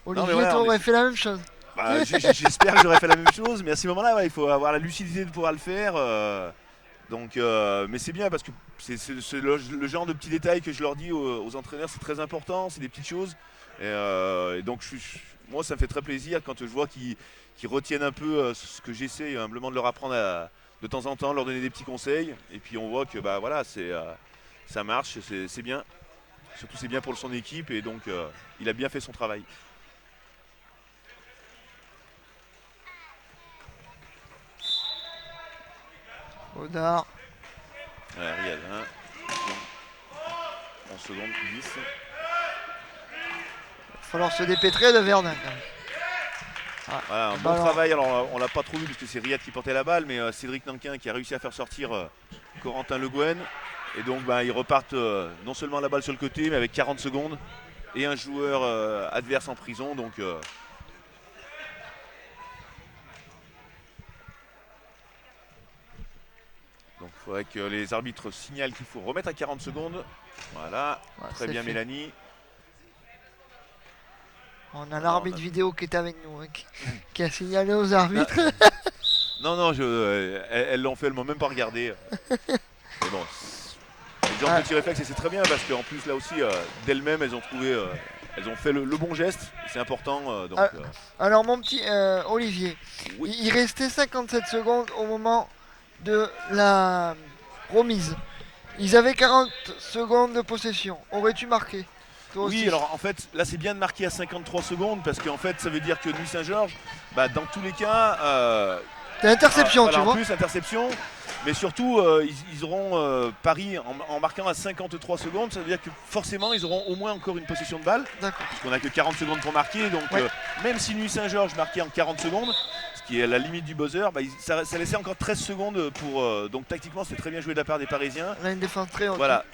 Olivier, voilà, toi on aurais est- fait la même chose. Bah, j'espère que j'aurais fait la même chose, mais à ce moment-là, il faut avoir la lucidité de pouvoir le faire. Donc, mais c'est bien parce que c'est le genre de petits détails que je leur dis aux entraîneurs, c'est très important, c'est des petites choses. Et donc moi ça me fait très plaisir quand je vois qu'ils retiennent un peu ce que j'essaie humblement de leur apprendre de temps en temps, leur donner des petits conseils. Et puis on voit que bah, voilà, ça marche, c'est bien. Surtout c'est bien pour son équipe et donc il a bien fait son travail. Audard. Ouais, Riyad, 11 secondes, 10. Il va falloir se dépêtrer de Verdun quand même. Voilà, un bon travail. Alors on l'a pas trop vu parce que c'est Riyad qui portait la balle, mais Cédric Nankin qui a réussi à faire sortir Corentin Le Guen. Et donc bah, ils repartent non seulement la balle sur le côté, mais avec 40 secondes et un joueur adverse en prison. Donc il faudrait que les arbitres signalent qu'il faut remettre à 40 secondes. Voilà, ouais, très bien fait. Mélanie. On a l'arbitre vidéo qui est avec nous, hein, qui a signalé aux arbitres. Non, elles l'ont fait, elles m'ont même pas regardé. Mais bon, c'est le genre de petit réflexe et c'est très bien parce qu'en plus là aussi, d'elles-mêmes, elles ont trouvé, elles ont fait le bon geste. C'est important. Alors mon petit Olivier, oui. il restait 57 secondes au moment de la remise. Ils avaient 40 secondes de possession. Aurais-tu marqué? Oui, alors en fait, là c'est bien de marquer à 53 secondes parce qu'en fait ça veut dire que Nuit Saint-Georges, bah, dans tous les cas. T'as interception, voilà, tu vois. En plus, interception. Mais surtout, ils auront Paris en marquant à 53 secondes. Ça veut dire que forcément, ils auront au moins encore une possession de balle. Puisqu'on n'a que 40 secondes pour marquer. Donc, même si Nuit Saint-Georges marquait en 40 secondes, ce qui est la limite du buzzer, bah, ça laissait encore 13 secondes pour. Donc, tactiquement, c'était très bien joué de la part des Parisiens. Là, une défense très haute. Voilà.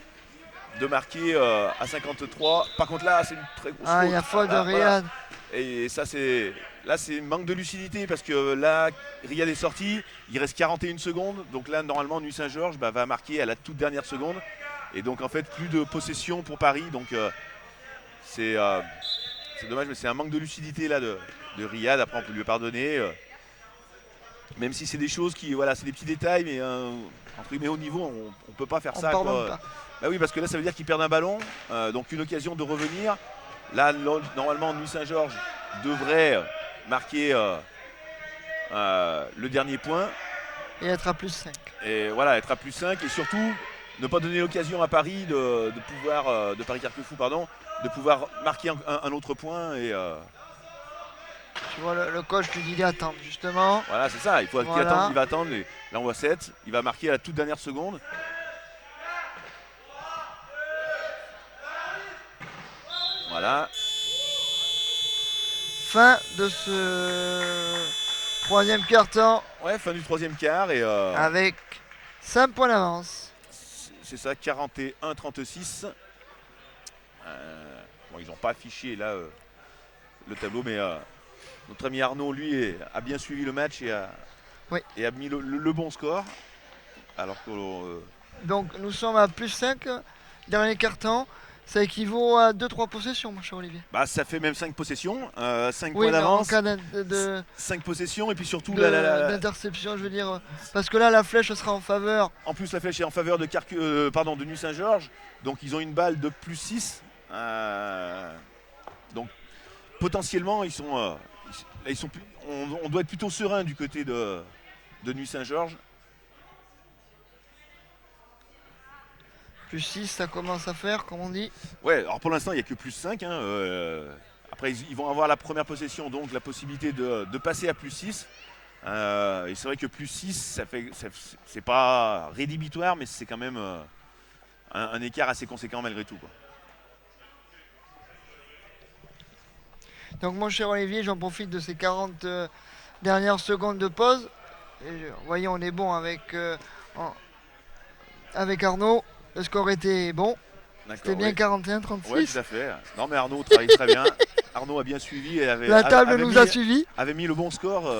De marquer à 53. Par contre, là, c'est une très grosse faute. Il y a faute de Riyad. Et ça, c'est. Là, c'est manque de lucidité parce que là, Riyad est sorti, il reste 41 secondes. Donc là, normalement, Nuit Saint-Georges va marquer à la toute dernière seconde. Et donc, en fait, plus de possession pour Paris. Donc, c'est dommage, mais c'est un manque de lucidité là de Riyad. Après, on peut lui pardonner. Même si c'est des choses qui, voilà, c'est des petits détails, mais entre guillemets, au niveau, on ne peut pas faire ça. Pardonne pas. Bah oui, parce que là, ça veut dire qu'ils perdent un ballon. Donc, une occasion de revenir. Là, normalement, Nuit Saint-Georges devrait marquer le dernier point. Et être à plus 5. Et voilà, être à plus 5. Et surtout, ne pas donner l'occasion à Paris de Paris Carquefou, pardon, de pouvoir marquer un autre point. Et, tu vois, le coach lui dit d'attendre, justement. Voilà, c'est ça. Il faut qu'il attende, il va attendre. Et là, on voit 7. Il va marquer à la toute dernière seconde. Voilà. Fin de ce troisième quart-temps. Ouais, fin du troisième quart. Et avec 5 points d'avance. C'est ça, 41-36. Bon, ils n'ont pas affiché là le tableau, mais notre ami Arnaud, lui, a bien suivi le match et a mis le bon score. Alors que, donc nous sommes à plus 5, dernier quart-temps. Ça équivaut à 2-3 possessions, mon cher Olivier. Bah, ça fait même 5 possessions, 5 points d'avance. 5 possessions et puis surtout d'interception, je veux dire. Parce que là, la flèche sera en faveur. En plus, la flèche est en faveur de Nuit Saint-Georges. Donc, ils ont une balle de plus 6. Donc, potentiellement, on doit être plutôt serein du côté de Nuit Saint-Georges. Plus 6, ça commence à faire, comme on dit. Ouais, alors pour l'instant, il n'y a que plus 5. Après, ils vont avoir la première possession, donc la possibilité de passer à plus 6. Et c'est vrai que plus 6, c'est pas rédhibitoire, mais c'est quand même un écart assez conséquent malgré tout, quoi. Donc mon cher Olivier, j'en profite de ces 40 dernières secondes de pause. Et, voyez, on est bon avec Arnaud. Le score était bon. C'était bien 41-36. Oui, tout à fait. Non, mais Arnaud travaille très bien. Arnaud a bien suivi. Et la table nous a suivis. Avait mis le bon score.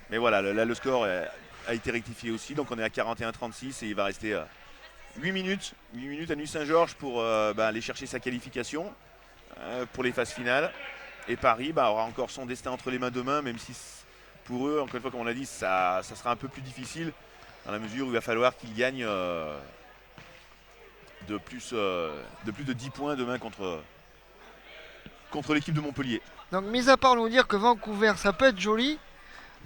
Mais voilà, là, le score a été rectifié aussi. Donc on est à 41-36 et il va rester 8 minutes à Nuit Saint-Georges pour aller chercher sa qualification pour les phases finales. Et Paris aura encore son destin entre les mains demain, même si pour eux, encore une fois, comme on l'a dit, ça sera un peu plus difficile. dans la mesure où il va falloir qu'il gagne de plus de 10 points demain contre l'équipe de Montpellier. Donc, mis à part nous dire que Vancouver, ça peut être joli,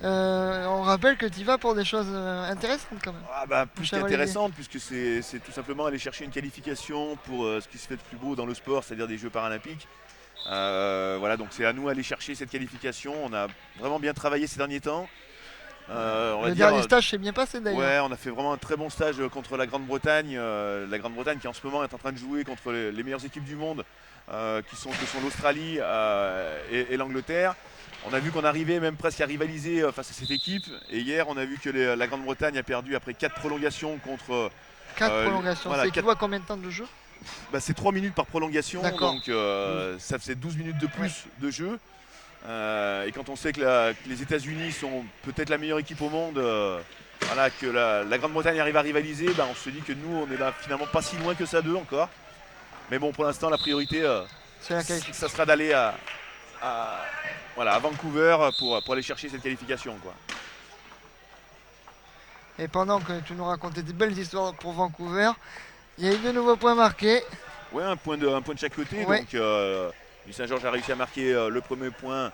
on rappelle que tu vas pour des choses intéressantes quand même. Ah bah, plus Chevalier. qu'intéressante, puisque c'est tout simplement aller chercher une qualification pour ce qui se fait de plus beau dans le sport, c'est-à-dire des Jeux paralympiques. Voilà, donc c'est à nous d'aller chercher cette qualification. On a vraiment bien travaillé ces derniers temps. On va Le dire, dernier stage s'est bien passé d'ailleurs. ouais, on a fait vraiment un très bon stage contre la Grande-Bretagne. La Grande-Bretagne qui en ce moment est en train de jouer contre les meilleures équipes du monde, que sont l'Australie et l'Angleterre. On a vu qu'on arrivait même presque à rivaliser face à cette équipe. Et hier, on a vu que la Grande-Bretagne a perdu après 4 prolongations contre... 4 prolongations, voilà, c'est tu vois combien de temps de jeu? Bah, c'est 3 minutes par prolongation, D'accord. donc ça faisait 12 minutes de plus de jeu. Et quand on sait que les États-Unis sont peut-être la meilleure équipe au monde, voilà, que la Grande-Bretagne arrive à rivaliser, bah, on se dit que nous, on est là finalement pas si loin que ça d'eux encore. Mais bon, pour l'instant, la priorité, C'est la qualification. ça sera d'aller voilà, à Vancouver pour aller chercher cette qualification, quoi. Et pendant que tu nous racontais des belles histoires pour Vancouver, il y a eu de nouveaux points marqués. Ouais, un point de chaque côté. Ouais. Donc, Nuit Saint-Georges a réussi à marquer le premier point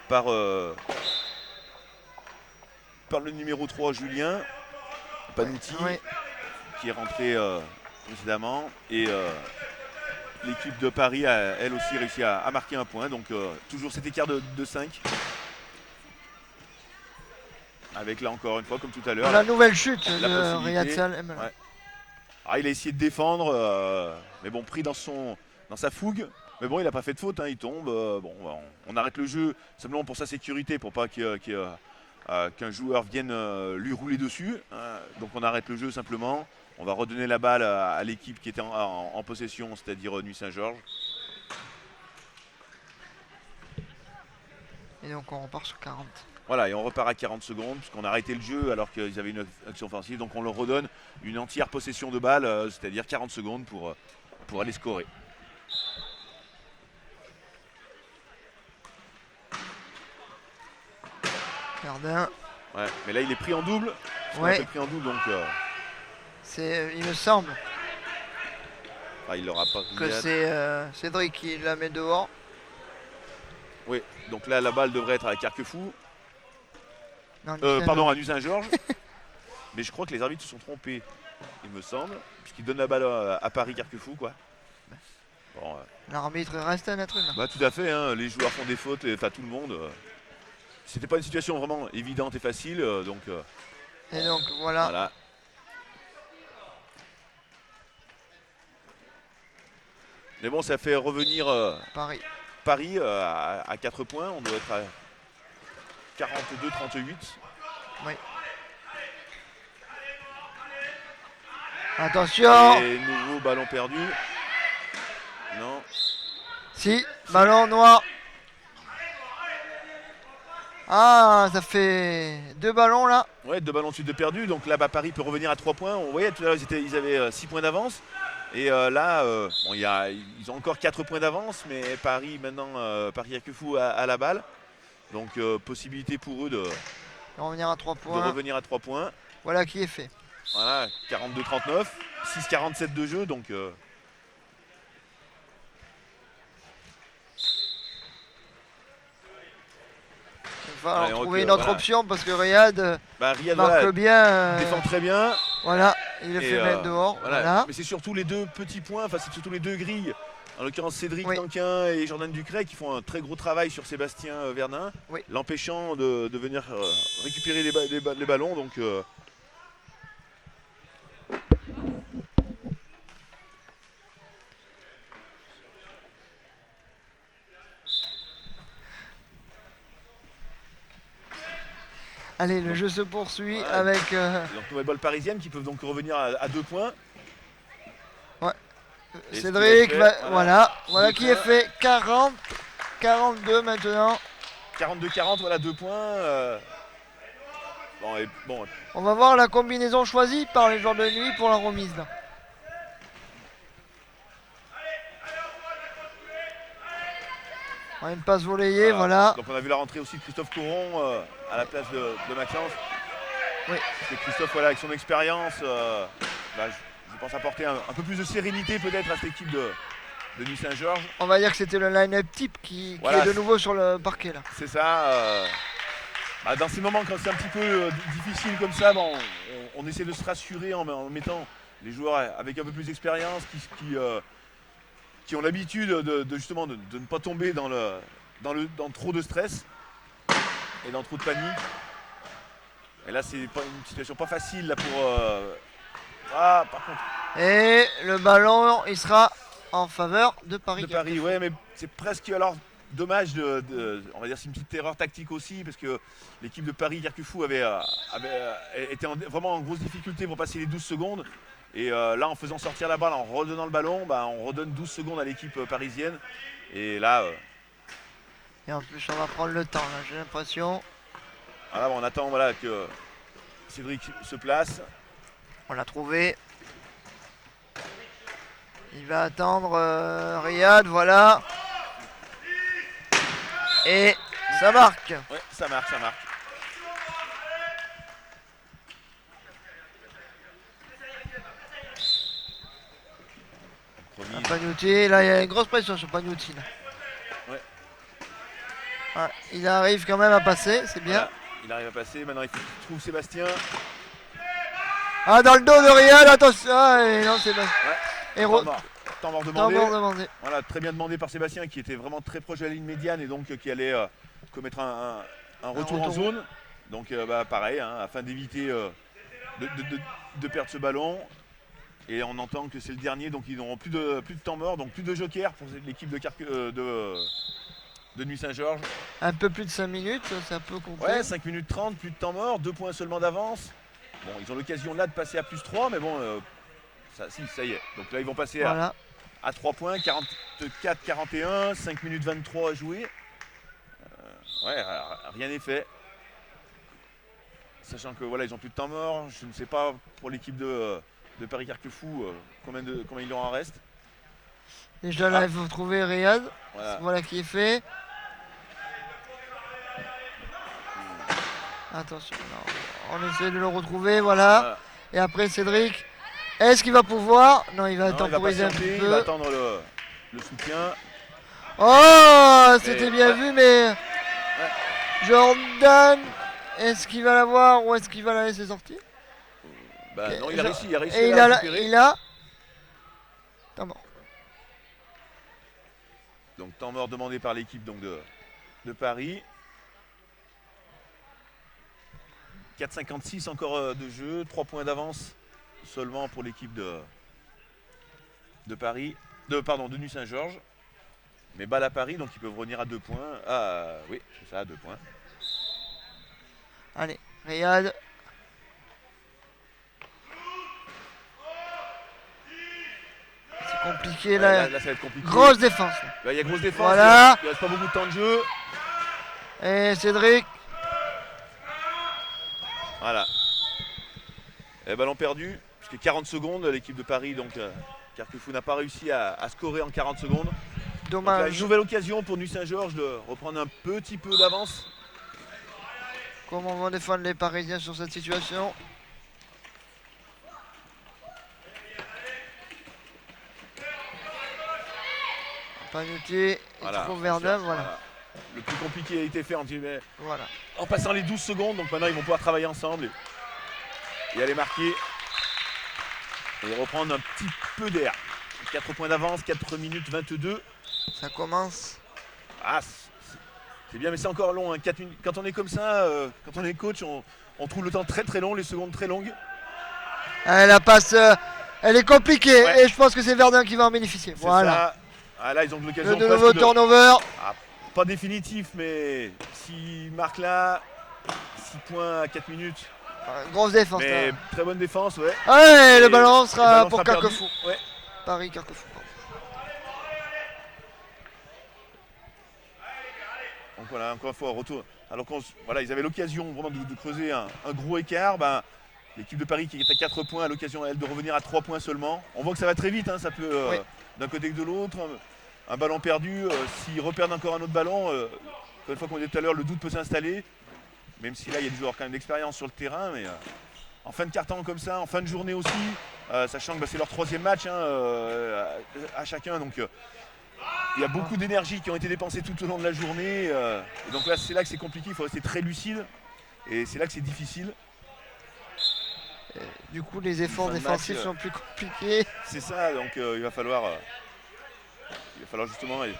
par le numéro 3, Julien Panuti, Ouais. qui est rentré précédemment. Et l'équipe de Paris a elle aussi réussi à marquer un point. Donc, toujours cet écart de 5. Avec là encore une fois, comme tout à l'heure, La nouvelle chute la de possibilité. Riyad Salem. Ouais. Ah, il a essayé de défendre, mais bon, pris dans sa fougue. Mais bon, il n'a pas fait de faute, hein, il tombe. Bon, on arrête le jeu simplement pour sa sécurité, pour pas qu'un joueur vienne lui rouler dessus. Donc on arrête le jeu simplement. On va redonner la balle à l'équipe qui était en possession, c'est-à-dire Nuit Saint-Georges. Et donc on repart sur 40. Voilà, et on repart à 40 secondes, puisqu'on a arrêté le jeu alors qu'ils avaient une action offensive. Donc on leur redonne une entière possession de balle, c'est-à-dire 40 secondes pour aller scorer. Gardien. Ouais, mais là il est pris en double. Ouais. Il est pris en double, donc Il me semble il l'aura pas. que c'est Cédric qui la met dehors. Oui, donc là la balle devrait être à Carquefou. Non, Pardon, à Nuit Saint-Georges. Mais je crois que les arbitres se sont trompés, il me semble, puisqu'ils donnent la balle à Paris Carquefou, quoi. Bon, L'arbitre reste un être humain. bah tout à fait, hein, les joueurs font des fautes, enfin tout le monde. C'était pas une situation vraiment évidente et facile, donc. Et donc voilà. Voilà. Mais bon, ça fait revenir Paris. à 4 points. On doit être à 42-38. Oui. Attention. Et nouveau ballon perdu. Non. Si, ballon noir. Ah, ça fait 2 ballons là. Ouais, 2 ballons de suite de perdu. Donc là, Paris peut revenir à 3 points. On voyait tout à l'heure, ils avaient 6 points d'avance. Et là, bon, ils ont encore 4 points d'avance. Mais Paris, maintenant, Paris Carquefou a la balle. Donc, possibilité pour eux de Revenir à 3 points. revenir à 3 points. Voilà qui est fait. Voilà, 42-39. 6-47 de jeu. Donc, Il va allez, trouver ok, une autre voilà. option parce que Riyad Riyad marque voilà, bien. défend très bien. Voilà, il le Et, fait mettre dehors. Voilà. Mais c'est surtout les deux petits points, enfin c'est surtout les deux grilles. En l'occurrence Cédric Oui. Tanquin et Jordan Ducret qui font un très gros travail sur Sébastien Vernin, Oui. l'empêchant de venir récupérer les ballons. Donc, Allez, le jeu se poursuit Ouais. avec. donc nouvelle balle parisienne qui peuvent donc revenir à 2 points. Et ce Cédric, qu'il a fait, voilà qui est fait. 40, 42 maintenant. 42-40, voilà 2 points. Bon, On va voir la combinaison choisie par les joueurs de nuit pour la remise là. Une passe volée, voilà. Donc on a vu la rentrée aussi de Christophe Coron à la place de Maxence. Oui. Parce que Christophe, voilà, avec son expérience, je pense apporter un peu plus de sérénité peut-être à cette équipe de Nuit Saint-Georges. On va dire que c'était le line-up type qui Voilà, est de nouveau sur le parquet là. C'est ça. Dans ces moments quand c'est un petit peu difficile comme ça, on essaie de se rassurer en mettant les joueurs avec un peu plus d'expérience qui ont l'habitude justement de ne pas tomber dans trop de stress et dans trop de panique. Et là, c'est pas une situation pas facile là pour. Par contre. Et le ballon, il sera en faveur de Paris. De Paris, ouais, mais c'est presque alors dommage on va dire c'est une petite erreur tactique aussi parce que l'équipe de Paris Carquefou était vraiment en grosse difficulté pour passer les 12 secondes. Et là, en faisant sortir la balle, en redonnant le ballon, on redonne 12 secondes à l'équipe parisienne. Et là. Et en plus, on va prendre le temps, là, j'ai l'impression. Voilà, on attend que Cédric se place. On l'a trouvé. Il va attendre Riyad, voilà. Et ça marque. Ouais, ça marque. Pagnotti, là il y a une grosse pression sur Pagnotti. Ouais. Ah, il arrive quand même à passer, c'est bien. Voilà, il arrive à passer, maintenant il faut qu'il trouve Sébastien. Ah, dans le dos de Riyad, attention. Ah, et non, c'est bon. Ouais. Temps mort demandé. Voilà, très bien demandé par Sébastien qui était vraiment très proche de la ligne médiane et donc qui allait commettre un retour en zone. Donc pareil, afin d'éviter de perdre ce ballon. Et on entend que c'est le dernier, donc ils n'auront plus de temps mort, donc plus de joker pour l'équipe de Nuit Saint-Georges. Un peu plus de 5 minutes, ça peut compter. Ouais, 5 minutes 30, plus de temps mort, 2 points seulement d'avance. Bon, ils ont l'occasion là de passer à plus 3, mais bon, ça y est. Donc là, ils vont passer à 3 points, 44-41, 5 minutes 23 à jouer. Rien n'est fait. Sachant que voilà, ils ont plus de temps mort. Je ne sais pas pour l'équipe de Paris Carquefou combien il en reste. Déjà là, il faut trouver Riyad. Voilà qui est fait. Attention, non. On essaie de le retrouver, voilà. Et après Cédric, est-ce qu'il va pouvoir? Non, il va temporiser un petit peu. Il va attendre le soutien. Oh, c'était bien vu, mais Jordan, est-ce qu'il va l'avoir ou est-ce qu'il va la laisser sortir? Non, il a réussi. Et il a temps mort. Donc temps mort demandé par l'équipe de Paris. 4,56 encore de jeu, 3 points d'avance seulement pour l'équipe de Paris, de Nuit Saint-Georges. Mais balle à Paris, donc ils peuvent revenir à 2 points. Ah oui, c'est ça, 2 points. Allez, Riyad. C'est compliqué là. Là, ça va être compliqué. Grosse défense. Il y a grosse défense, voilà. Il ne reste pas beaucoup de temps de jeu. Et Cédric. Voilà. Et ballon perdu, puisque 40 secondes, l'équipe de Paris, donc Carquefou n'a pas réussi à scorer en 40 secondes. Dommage. Donc, là, une nouvelle occasion pour Nuit Saint-Georges de reprendre un petit peu d'avance. Comment vont défendre les Parisiens sur cette situation? Pagnotti, il trouve Verdun, voilà. Le plus compliqué a été fait voilà. En passant les 12 secondes, donc maintenant ils vont pouvoir travailler ensemble et aller marquer et reprendre un petit peu d'air. 4 points d'avance, 4 minutes 22. Ça commence. Ah, c'est bien, mais c'est encore long. 4 minutes. Quand on est comme ça, quand on est coach, on trouve le temps très très long, les secondes très longues. La passe, elle est compliquée et je pense que c'est Verdun qui va en bénéficier. Voilà. Ça. Ah, là, ils ont de l'occasion de nouveau turnover. Pas définitif, mais s'ils marquent là, 6 points à 4 minutes. Grosse défense. Mais là. très bonne défense, ouais. Ouais, le ballon sera pour Carquefou. Ouais. Paris, Carquefou. Donc voilà, encore une fois, retour. Alors ils avaient l'occasion vraiment de creuser un gros écart. L'équipe de Paris qui est à 4 points a l'occasion elle de revenir à 3 points seulement. On voit que ça va très vite, ça peut d'un côté que de l'autre. Un ballon perdu, s'ils reperdent encore un autre ballon, une fois qu'on dit tout à l'heure, le doute peut s'installer. même si là il y a des joueurs quand même d'expérience sur le terrain, mais en fin de carton comme ça, en fin de journée aussi, sachant que c'est leur 3e match hein, à chacun, donc il y a beaucoup d'énergie qui ont été dépensées tout au long de la journée, et donc là c'est là que c'est compliqué, il faut rester très lucide, et c'est là que c'est difficile. Du coup, les efforts Fin de défensifs match, sont plus compliqués. C'est ça, donc il va falloir justement être.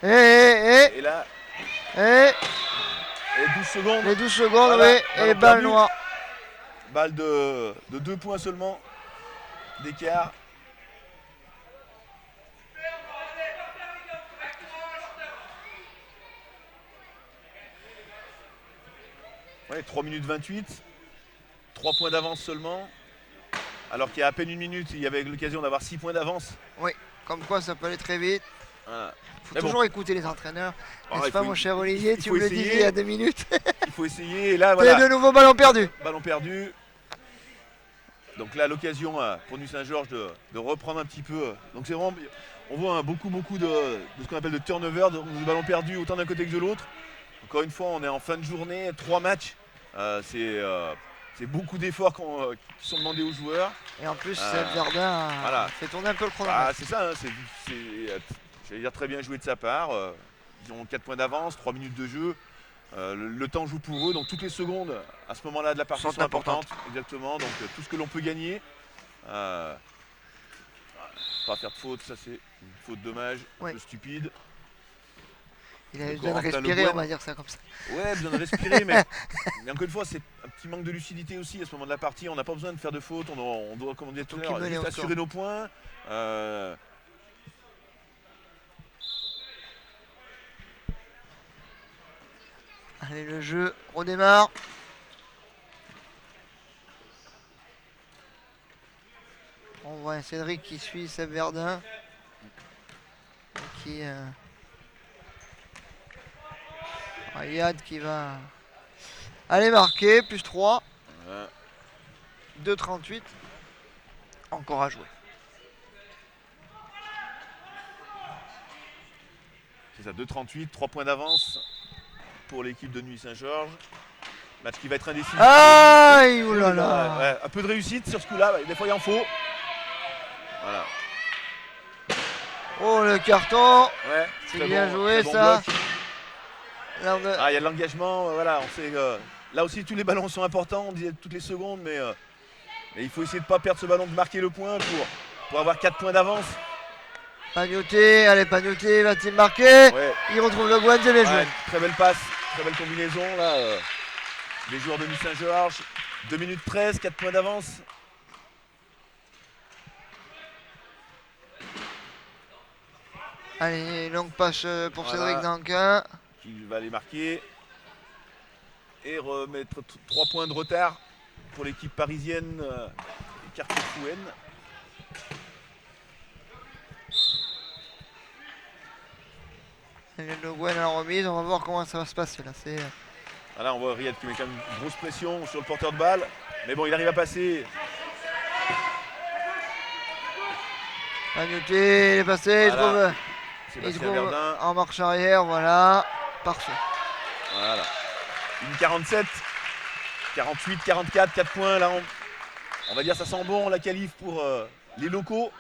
Et là, Et 12 secondes. les 12 secondes, Voilà, oui, ballon et balle perdu. noire. Balle de 2 points seulement d'écart. Ouais, 3 minutes 28. 3 points d'avance seulement. Alors qu'il y a à peine 1 minute, il y avait l'occasion d'avoir 6 points d'avance. Oui, comme quoi ça peut aller très vite. Voilà. Il faut Mais toujours écouter les entraîneurs. N'est-ce il pas, faut- mon cher Olivier? il Tu faut me le essayer. disais il y a 2 minutes. Il faut essayer. Et là, Et voilà. de nouveau ballon perdu. Ballon perdu. Donc là, l'occasion pour Nuit Saint-Georges de reprendre un petit peu. Donc c'est vraiment, on voit hein, beaucoup de ce qu'on appelle de turnover, de ballons perdus autant d'un côté que de l'autre. Encore une fois, on est en fin de journée, 3 matchs. C'est beaucoup d'efforts qui sont demandés aux joueurs. Et en plus, Verdun voilà. fait tourner un peu le chronomètre. C'est ça, hein, j'allais dire très bien joué de sa part. Ils ont 4 points d'avance, 3 minutes de jeu. Le temps joue pour eux, donc toutes les secondes à ce moment-là de la partie sont importantes. Exactement, donc tout ce que l'on peut gagner. Pas faire de faute, ça c'est une faute dommage, un peu stupide. Il avait besoin de respirer, on va dire ça comme ça. Ouais, besoin de respirer, mais encore une fois, c'est un petit manque de lucidité aussi à ce moment de la partie. On n'a pas besoin de faire de faute, on doit comme on disait tout à l'heure, juste assurer nos points. Allez, le jeu redémarre. On voit Cédric qui suit Seb Verdun. Qui Yad qui va aller marquer, plus 3. 2,38. Encore à jouer. C'est ça, 2,38, 3 points d'avance pour l'équipe de Nuit Saint-Georges. Match qui va être indécis. Aïe, oulala. Ouais, un peu de réussite sur ce coup-là, des fois il en faut. Voilà. Oh, le carton. Ouais, c'est bien joué ça. Là, il y a de l'engagement, voilà, on sait là aussi tous les ballons sont importants, on disait toutes les secondes, mais il faut essayer de ne pas perdre ce ballon, de marquer le point pour avoir 4 points d'avance. Pagnoté, allez Pagnoté, va-t-il marquer? Ouais. Il retrouve le Gwen, c'est bien joué. Très belle passe, très belle combinaison là. Les joueurs de Nuit Saint-Georges, 2 minutes 13, 4 points d'avance. Allez, longue passe pour Cédric Danquin. Qui va aller marquer. Et remettre 3 points de retard pour l'équipe parisienne quartier Fouenne. Le Gwen à la remise, on va voir comment ça va se passer là. Voilà, on voit Riyad qui met quand même une grosse pression sur le porteur de balle. Mais bon, il arrive à passer. Pagnoté, il est passé, Voilà. il trouve en marche arrière, voilà. Parfait. Voilà. Une 47, 48, 44, 4 points. Là, on va dire ça sent bon la qualif pour les locaux.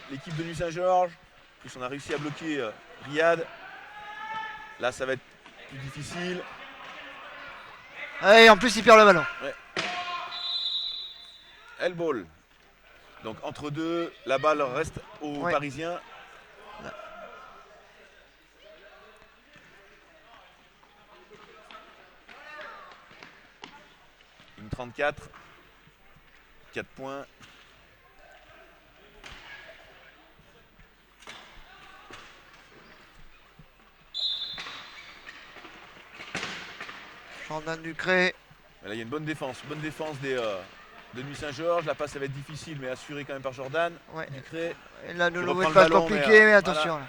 L'équipe de Nuit Saint-Georges. En plus, on a réussi à bloquer Riyad. Là, ça va être plus difficile. Et en plus, il perd le ballon. Ouais. Elle ball. Donc, entre deux, la balle reste aux Parisiens. Là. Une 34. 4 points. Jordan Ducré. Là, il y a une bonne défense de Nuit Saint-Georges. La passe, ça va être difficile, mais assurée quand même par Jordan. Ouais. Ducré. Et là, de nouveau, une passe compliquée, mais attention. Voilà.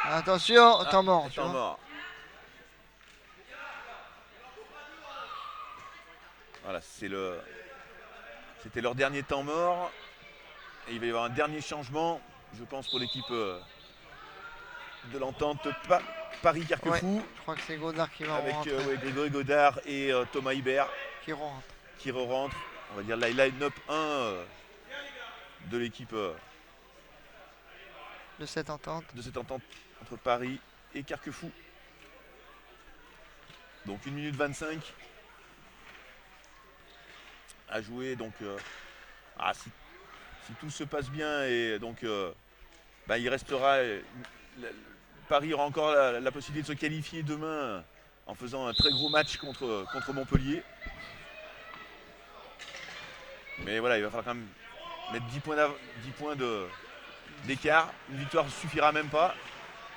Là. Attention, temps mort. Temps mort. Voilà, c'était leur dernier temps mort. Et il va y avoir un dernier changement, je pense, pour l'équipe de l'entente Paris-Carquefou. Ouais, je crois que c'est Godard qui va avec rentrer. Grégory Godard et Thomas Hibert Qui rentre. qui re-rentrent. On va dire la line-up 1 de l'équipe De cette entente. entre Paris et Carquefou. Donc 1 minute 25 à jouer. Donc si tout se passe bien, et donc il restera. Paris aura encore la possibilité de se qualifier demain en faisant un très gros match contre Montpellier. Mais voilà, il va falloir quand même mettre 10 points d'écart. Une victoire ne suffira même pas,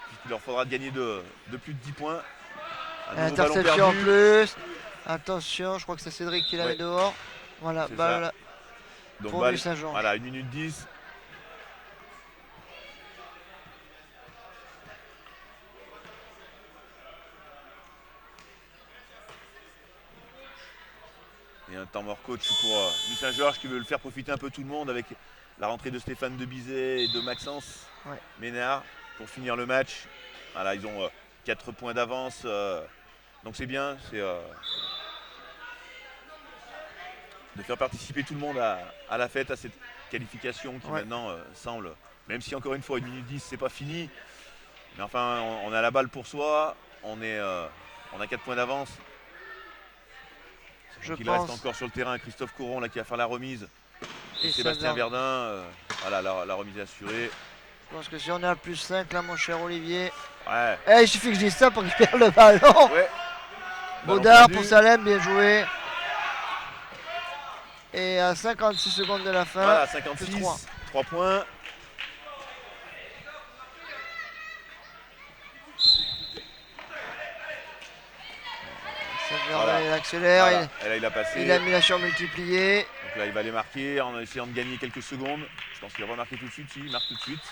puisqu'il leur faudra gagner de plus de 10 points. Interception en plus. Attention, je crois que c'est Cédric qui l'avait dehors. Voilà, balle pour Nuit Saint-Georges. Voilà, 1 minute 10. Et un temps mort coach pour Nuit Saint-Georges qui veut le faire profiter un peu tout le monde avec la rentrée de Stéphane Debizet et de Maxence Ménard pour finir le match. Voilà, ils ont 4 points d'avance. Donc c'est bien, c'est de faire participer tout le monde à la fête, à cette qualification qui maintenant semble, même si encore une fois 1 minute 10 c'est pas fini, mais enfin on a la balle pour soi, on a 4 points d'avance. Il reste encore sur le terrain Christophe Coron là, qui va faire la remise. Et Sébastien Verdun, voilà, la remise est assurée. Je pense que si on est à plus 5 là mon cher Olivier. Ouais. Il suffit que je dise ça pour qu'il perde le ballon. Ouais. Godard pour Salem, bien joué. Et à 56 secondes de la fin. Voilà, 56, 3 points. Il accélère, voilà. Et là, il a passé. Il a mis la surmultipliée. Donc là il va les marquer en essayant de gagner quelques secondes. Je pense qu'il va remarquer tout de suite, il marque tout de suite.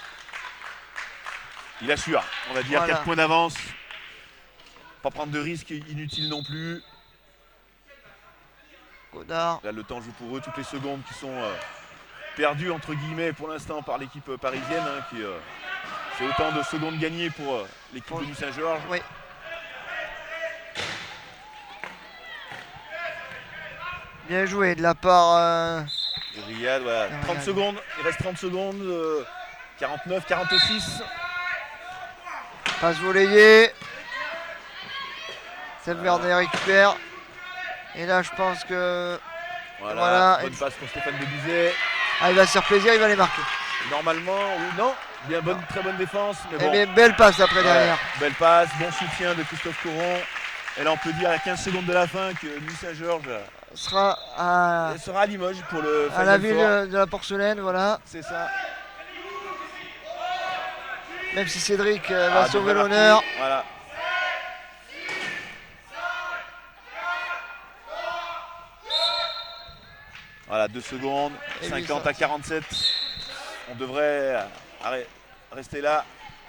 Il assure, on va dire 4 points d'avance. Pas prendre de risques inutiles non plus. Godard. Là le temps joue pour eux, toutes les secondes qui sont perdues entre guillemets pour l'instant par l'équipe parisienne. C'est autant de secondes gagnées pour l'équipe de Nuit Saint-Georges. Oui. Bien joué de la part Riyad, voilà. 30 secondes, il reste 30 secondes, 49, 46. Passe volleyée. Verdun récupère. Et là je pense que. Voilà. Bonne passe pour Stéphane Debizet. Il va se faire plaisir, il va les marquer. Normalement, oui, non. Bien très bonne défense. Mais bon. bien, belle passe après derrière. Belle passe, bon soutien de Christophe Coron. Et là on peut dire à 15 secondes de la fin que Nuit Saint-Georges sera à Limoges pour le à la ville de la porcelaine, voilà. C'est ça. Même si Cédric va sauver l'honneur. Voilà. Voilà, 2 secondes, et 50 à 47. On devrait rester là.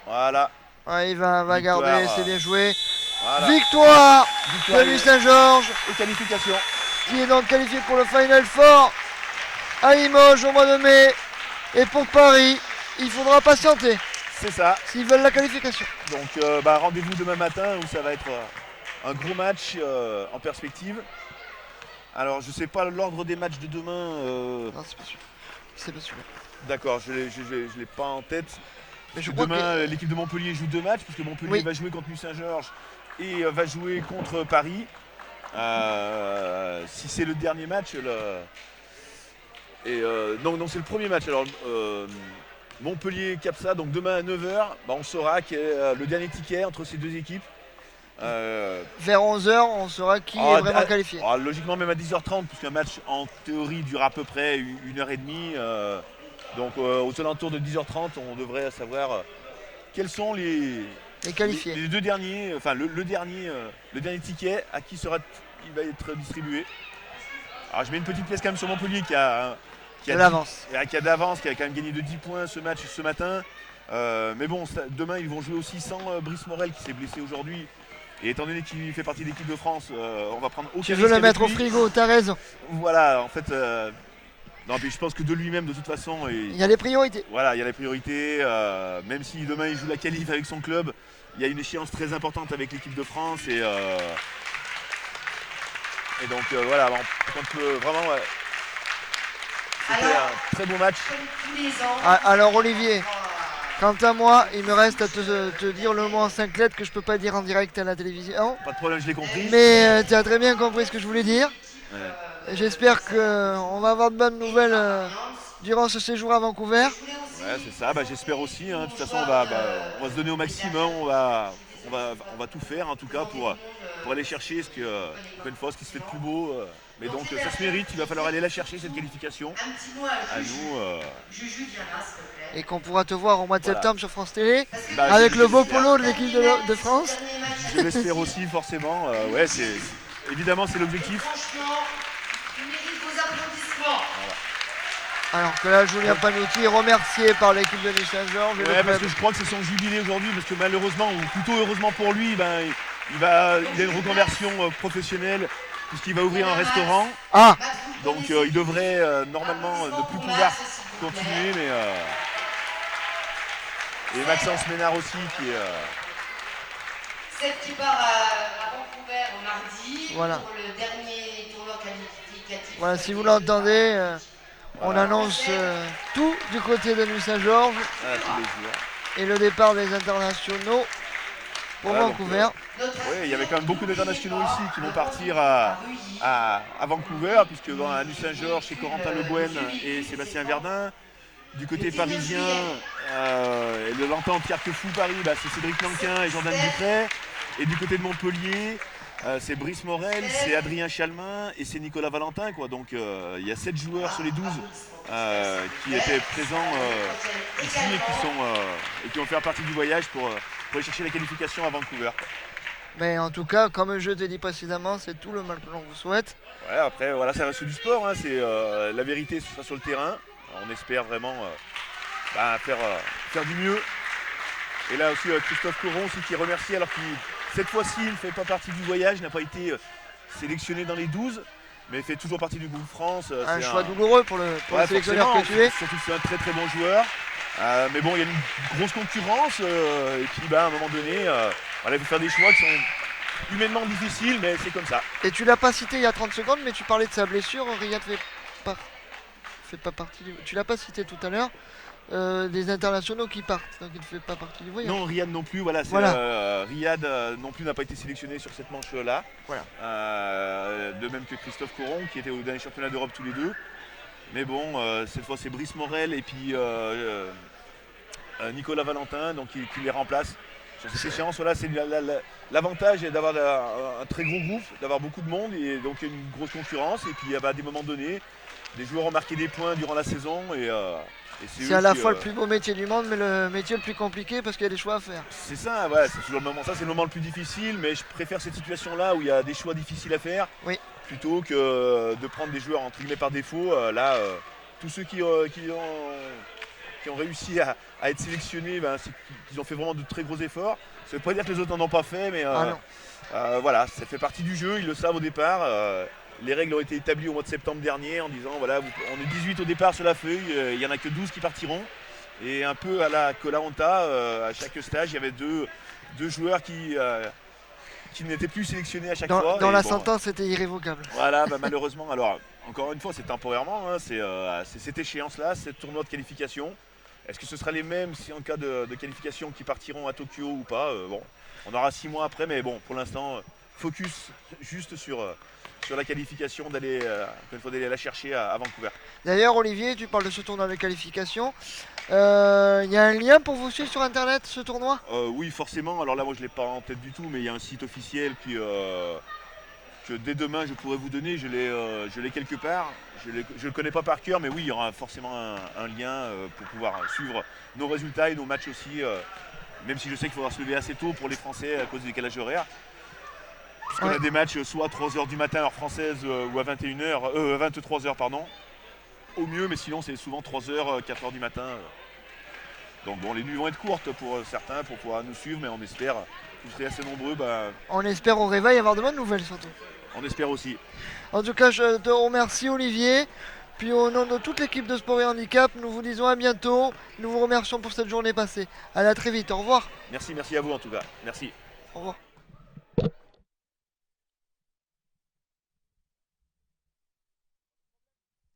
Voilà. Il va garder, c'est bien joué. Voilà. Victoire de Nuit Saint-Georges. Et qualification. Qui est donc qualifié pour le Final Four à Limoges au mois de mai. Et pour Paris, il faudra patienter. C'est ça. S'ils veulent la qualification. Donc rendez-vous demain matin où ça va être un gros match en perspective. Alors je sais pas l'ordre des matchs de demain. Non, c'est pas sûr. C'est pas sûr. D'accord, je l'ai pas en tête. Mais demain, l'équipe de Montpellier joue 2 matchs, puisque Montpellier va jouer contre Nuit Saint-Georges et va jouer contre Paris. Si c'est le dernier match, non, c'est le premier match. Alors Montpellier-Capsa, donc demain à 9h, on saura quel est le dernier ticket entre ces deux équipes. Vers 11h, on saura qui est vraiment qualifié. Logiquement même à 10h30, puisqu'un match en théorie dure à peu près 1h30. Donc aux alentours de 10h30, on devrait savoir quels sont les qualifiés. Les deux derniers, enfin le dernier ticket, à qui il va être distribué. Alors je mets une petite pièce quand même sur Montpellier qui a d'avance, qui a quand même gagné de 10 points ce match ce matin. Mais bon, demain ils vont jouer aussi sans Brice Morel qui s'est blessé aujourd'hui. Et étant donné qu'il fait partie de l'équipe de France, on va prendre aucun risque. Tu veux le mettre au frigo, t'as raison. Voilà, en fait, Non, mais je pense que de lui-même, de toute façon, Il y a les priorités. voilà, il y a la priorité. Même si demain il joue la qualif avec son club, il y a une échéance très importante avec l'équipe de France. Et donc voilà, on peut vraiment. Ouais, c'était un très bon match. Alors Olivier, quant à moi, il me reste à te dire le mot en 5 lettres que je peux pas dire en direct à la télévision. Pas de problème, je l'ai compris. Mais tu as très bien compris ce que je voulais dire. Ouais. J'espère qu'on va avoir de bonnes nouvelles durant ce séjour à Vancouver. Ouais, c'est ça, j'espère aussi. Hein. De toute façon, on va se donner au maximum, on va tout faire en tout cas pour aller chercher encore une fois, ce qui se fait de plus beau. Mais donc ça se mérite, il va falloir aller la chercher cette qualification. À nous. Et qu'on pourra te voir au mois de Voilà. septembre sur France Télé avec le beau polo de l'équipe de France. Je l'espère aussi forcément. Ouais, évidemment c'est l'objectif. Alors que là, Julien Panucci est remercié par l'équipe de Nice Saint-Georges. Ouais, parce que je crois que c'est son jubilé aujourd'hui, parce que malheureusement, ou plutôt heureusement pour lui, il a une reconversion professionnelle, puisqu'il va ouvrir un restaurant. Ah, Donc il devrait normalement ne plus pouvoir continuer, mais et Maxence Ménard aussi qui part à Vancouver mardi Voilà. pour le dernier tournoi qualificatif. voilà, si vous l'entendez, on annonce tout du côté de Nice Saint-Georges tous les jours. et le départ des internationaux pour Voilà, Vancouver. Oui, il y avait quand même beaucoup d'internationaux ici qui vont partir à Vancouver, puisque à Nice Saint-Georges, c'est Corentin Le Guen et Sébastien Verdun. Du côté parisien, le Lantin Pierre Quefou Paris, c'est Cédric Lanquin et Jordan Dupret. Et du côté de Montpellier, c'est Brice Morel, c'est Adrien Chalmin et c'est Nicolas Valentin. Quoi. Donc il y a 7 joueurs sur les 12 qui étaient présents ici et qui vont faire partie du voyage pour aller chercher la qualification à Vancouver. Mais en tout cas, comme je te dis précédemment, c'est tout le mal que l'on vous souhaite. Ouais, après, voilà, ça reste du sport. Hein, la vérité, ce sera sur le terrain. On espère vraiment faire du mieux. Et là aussi, Christophe Coron aussi, qui est remercié, alors qu'il, cette fois-ci, il ne fait pas partie du voyage, n'a pas été sélectionné dans les 12, mais il fait toujours partie du groupe France. Un choix douloureux pour le sélectionneur que tu es. Surtout que c'est un très très bon joueur. Mais bon, il y a une grosse concurrence et puis à un moment donné, il faut faire des choix qui sont humainement difficiles, mais c'est comme ça. Et tu l'as pas cité il y a 30 secondes, mais tu parlais de sa blessure. Riyad fait pas partie du... Tu l'as pas cité tout à l'heure. Des internationaux qui partent, donc il ne fait pas partie du voyage. Non, Riyad non plus, Riyad non plus n'a pas été sélectionné sur cette manche-là. Voilà. De même que Christophe Coron, qui était au dernier championnat d'Europe tous les deux. Mais bon, cette fois c'est Brice Morel et puis Nicolas Valentin donc, qui les remplace. Sur cette échéance, voilà, c'est l'avantage d'avoir un très gros groupe, d'avoir beaucoup de monde et donc une grosse concurrence. Et puis à des moments donnés, des joueurs ont marqué des points durant la saison et c'est à la fois le plus beau métier du monde, mais le métier le plus compliqué parce qu'il y a des choix à faire. C'est ça, ouais, c'est toujours le moment. Ça, c'est le moment le plus difficile, mais je préfère cette situation-là où il y a des choix difficiles à faire, plutôt que de prendre des joueurs entre guillemets par défaut. Tous ceux qui ont réussi à être sélectionnés, c'est qu'ils ont fait vraiment de très gros efforts. Ça ne veut pas dire que les autres n'en ont pas fait, mais voilà, ça fait partie du jeu. Ils le savent au départ. Les règles ont été établies au mois de septembre dernier en disant voilà, on est 18 au départ sur la feuille, il n'y en a que 12 qui partiront. Et un peu à la Koh Lanta, à chaque stage, il y avait deux joueurs qui n'étaient plus sélectionnés à chaque fois. Dans la sentence, c'était irrévocable. Voilà, malheureusement, alors encore une fois, c'est temporairement, hein, c'est cette échéance-là, ce tournoi de qualification. Est-ce que ce sera les mêmes si en cas de qualification qui partiront à Tokyo ou pas on aura 6 mois après, mais bon, pour l'instant, focus juste sur la qualification d'aller la chercher à Vancouver. D'ailleurs, Olivier, tu parles de ce tournoi de qualification. Il y a un lien pour vous suivre sur internet, ce tournoi ? Oui, forcément. Alors là, moi, je ne l'ai pas en tête du tout, mais il y a un site officiel que dès demain, je pourrais vous donner. Je l'ai quelque part. Je ne le connais pas par cœur, mais oui, il y aura forcément un lien pour pouvoir suivre nos résultats et nos matchs aussi. Même si je sais qu'il faudra se lever assez tôt pour les Français à cause du décalage horaire. Puisqu'on a des matchs soit à 3h du matin heure française ou à 23h pardon. Au mieux, mais sinon c'est souvent 3h, 4h du matin. Donc bon, les nuits vont être courtes pour certains pour pouvoir nous suivre, mais on espère que vous serez assez nombreux. On espère au réveil avoir de bonnes nouvelles surtout. On espère aussi. En tout cas, je te remercie Olivier. Puis au nom de toute l'équipe de Sport et Handicap, nous vous disons à bientôt. Nous vous remercions pour cette journée passée. Allez, à très vite. Au revoir. Merci à vous en tout cas. Merci. Au revoir.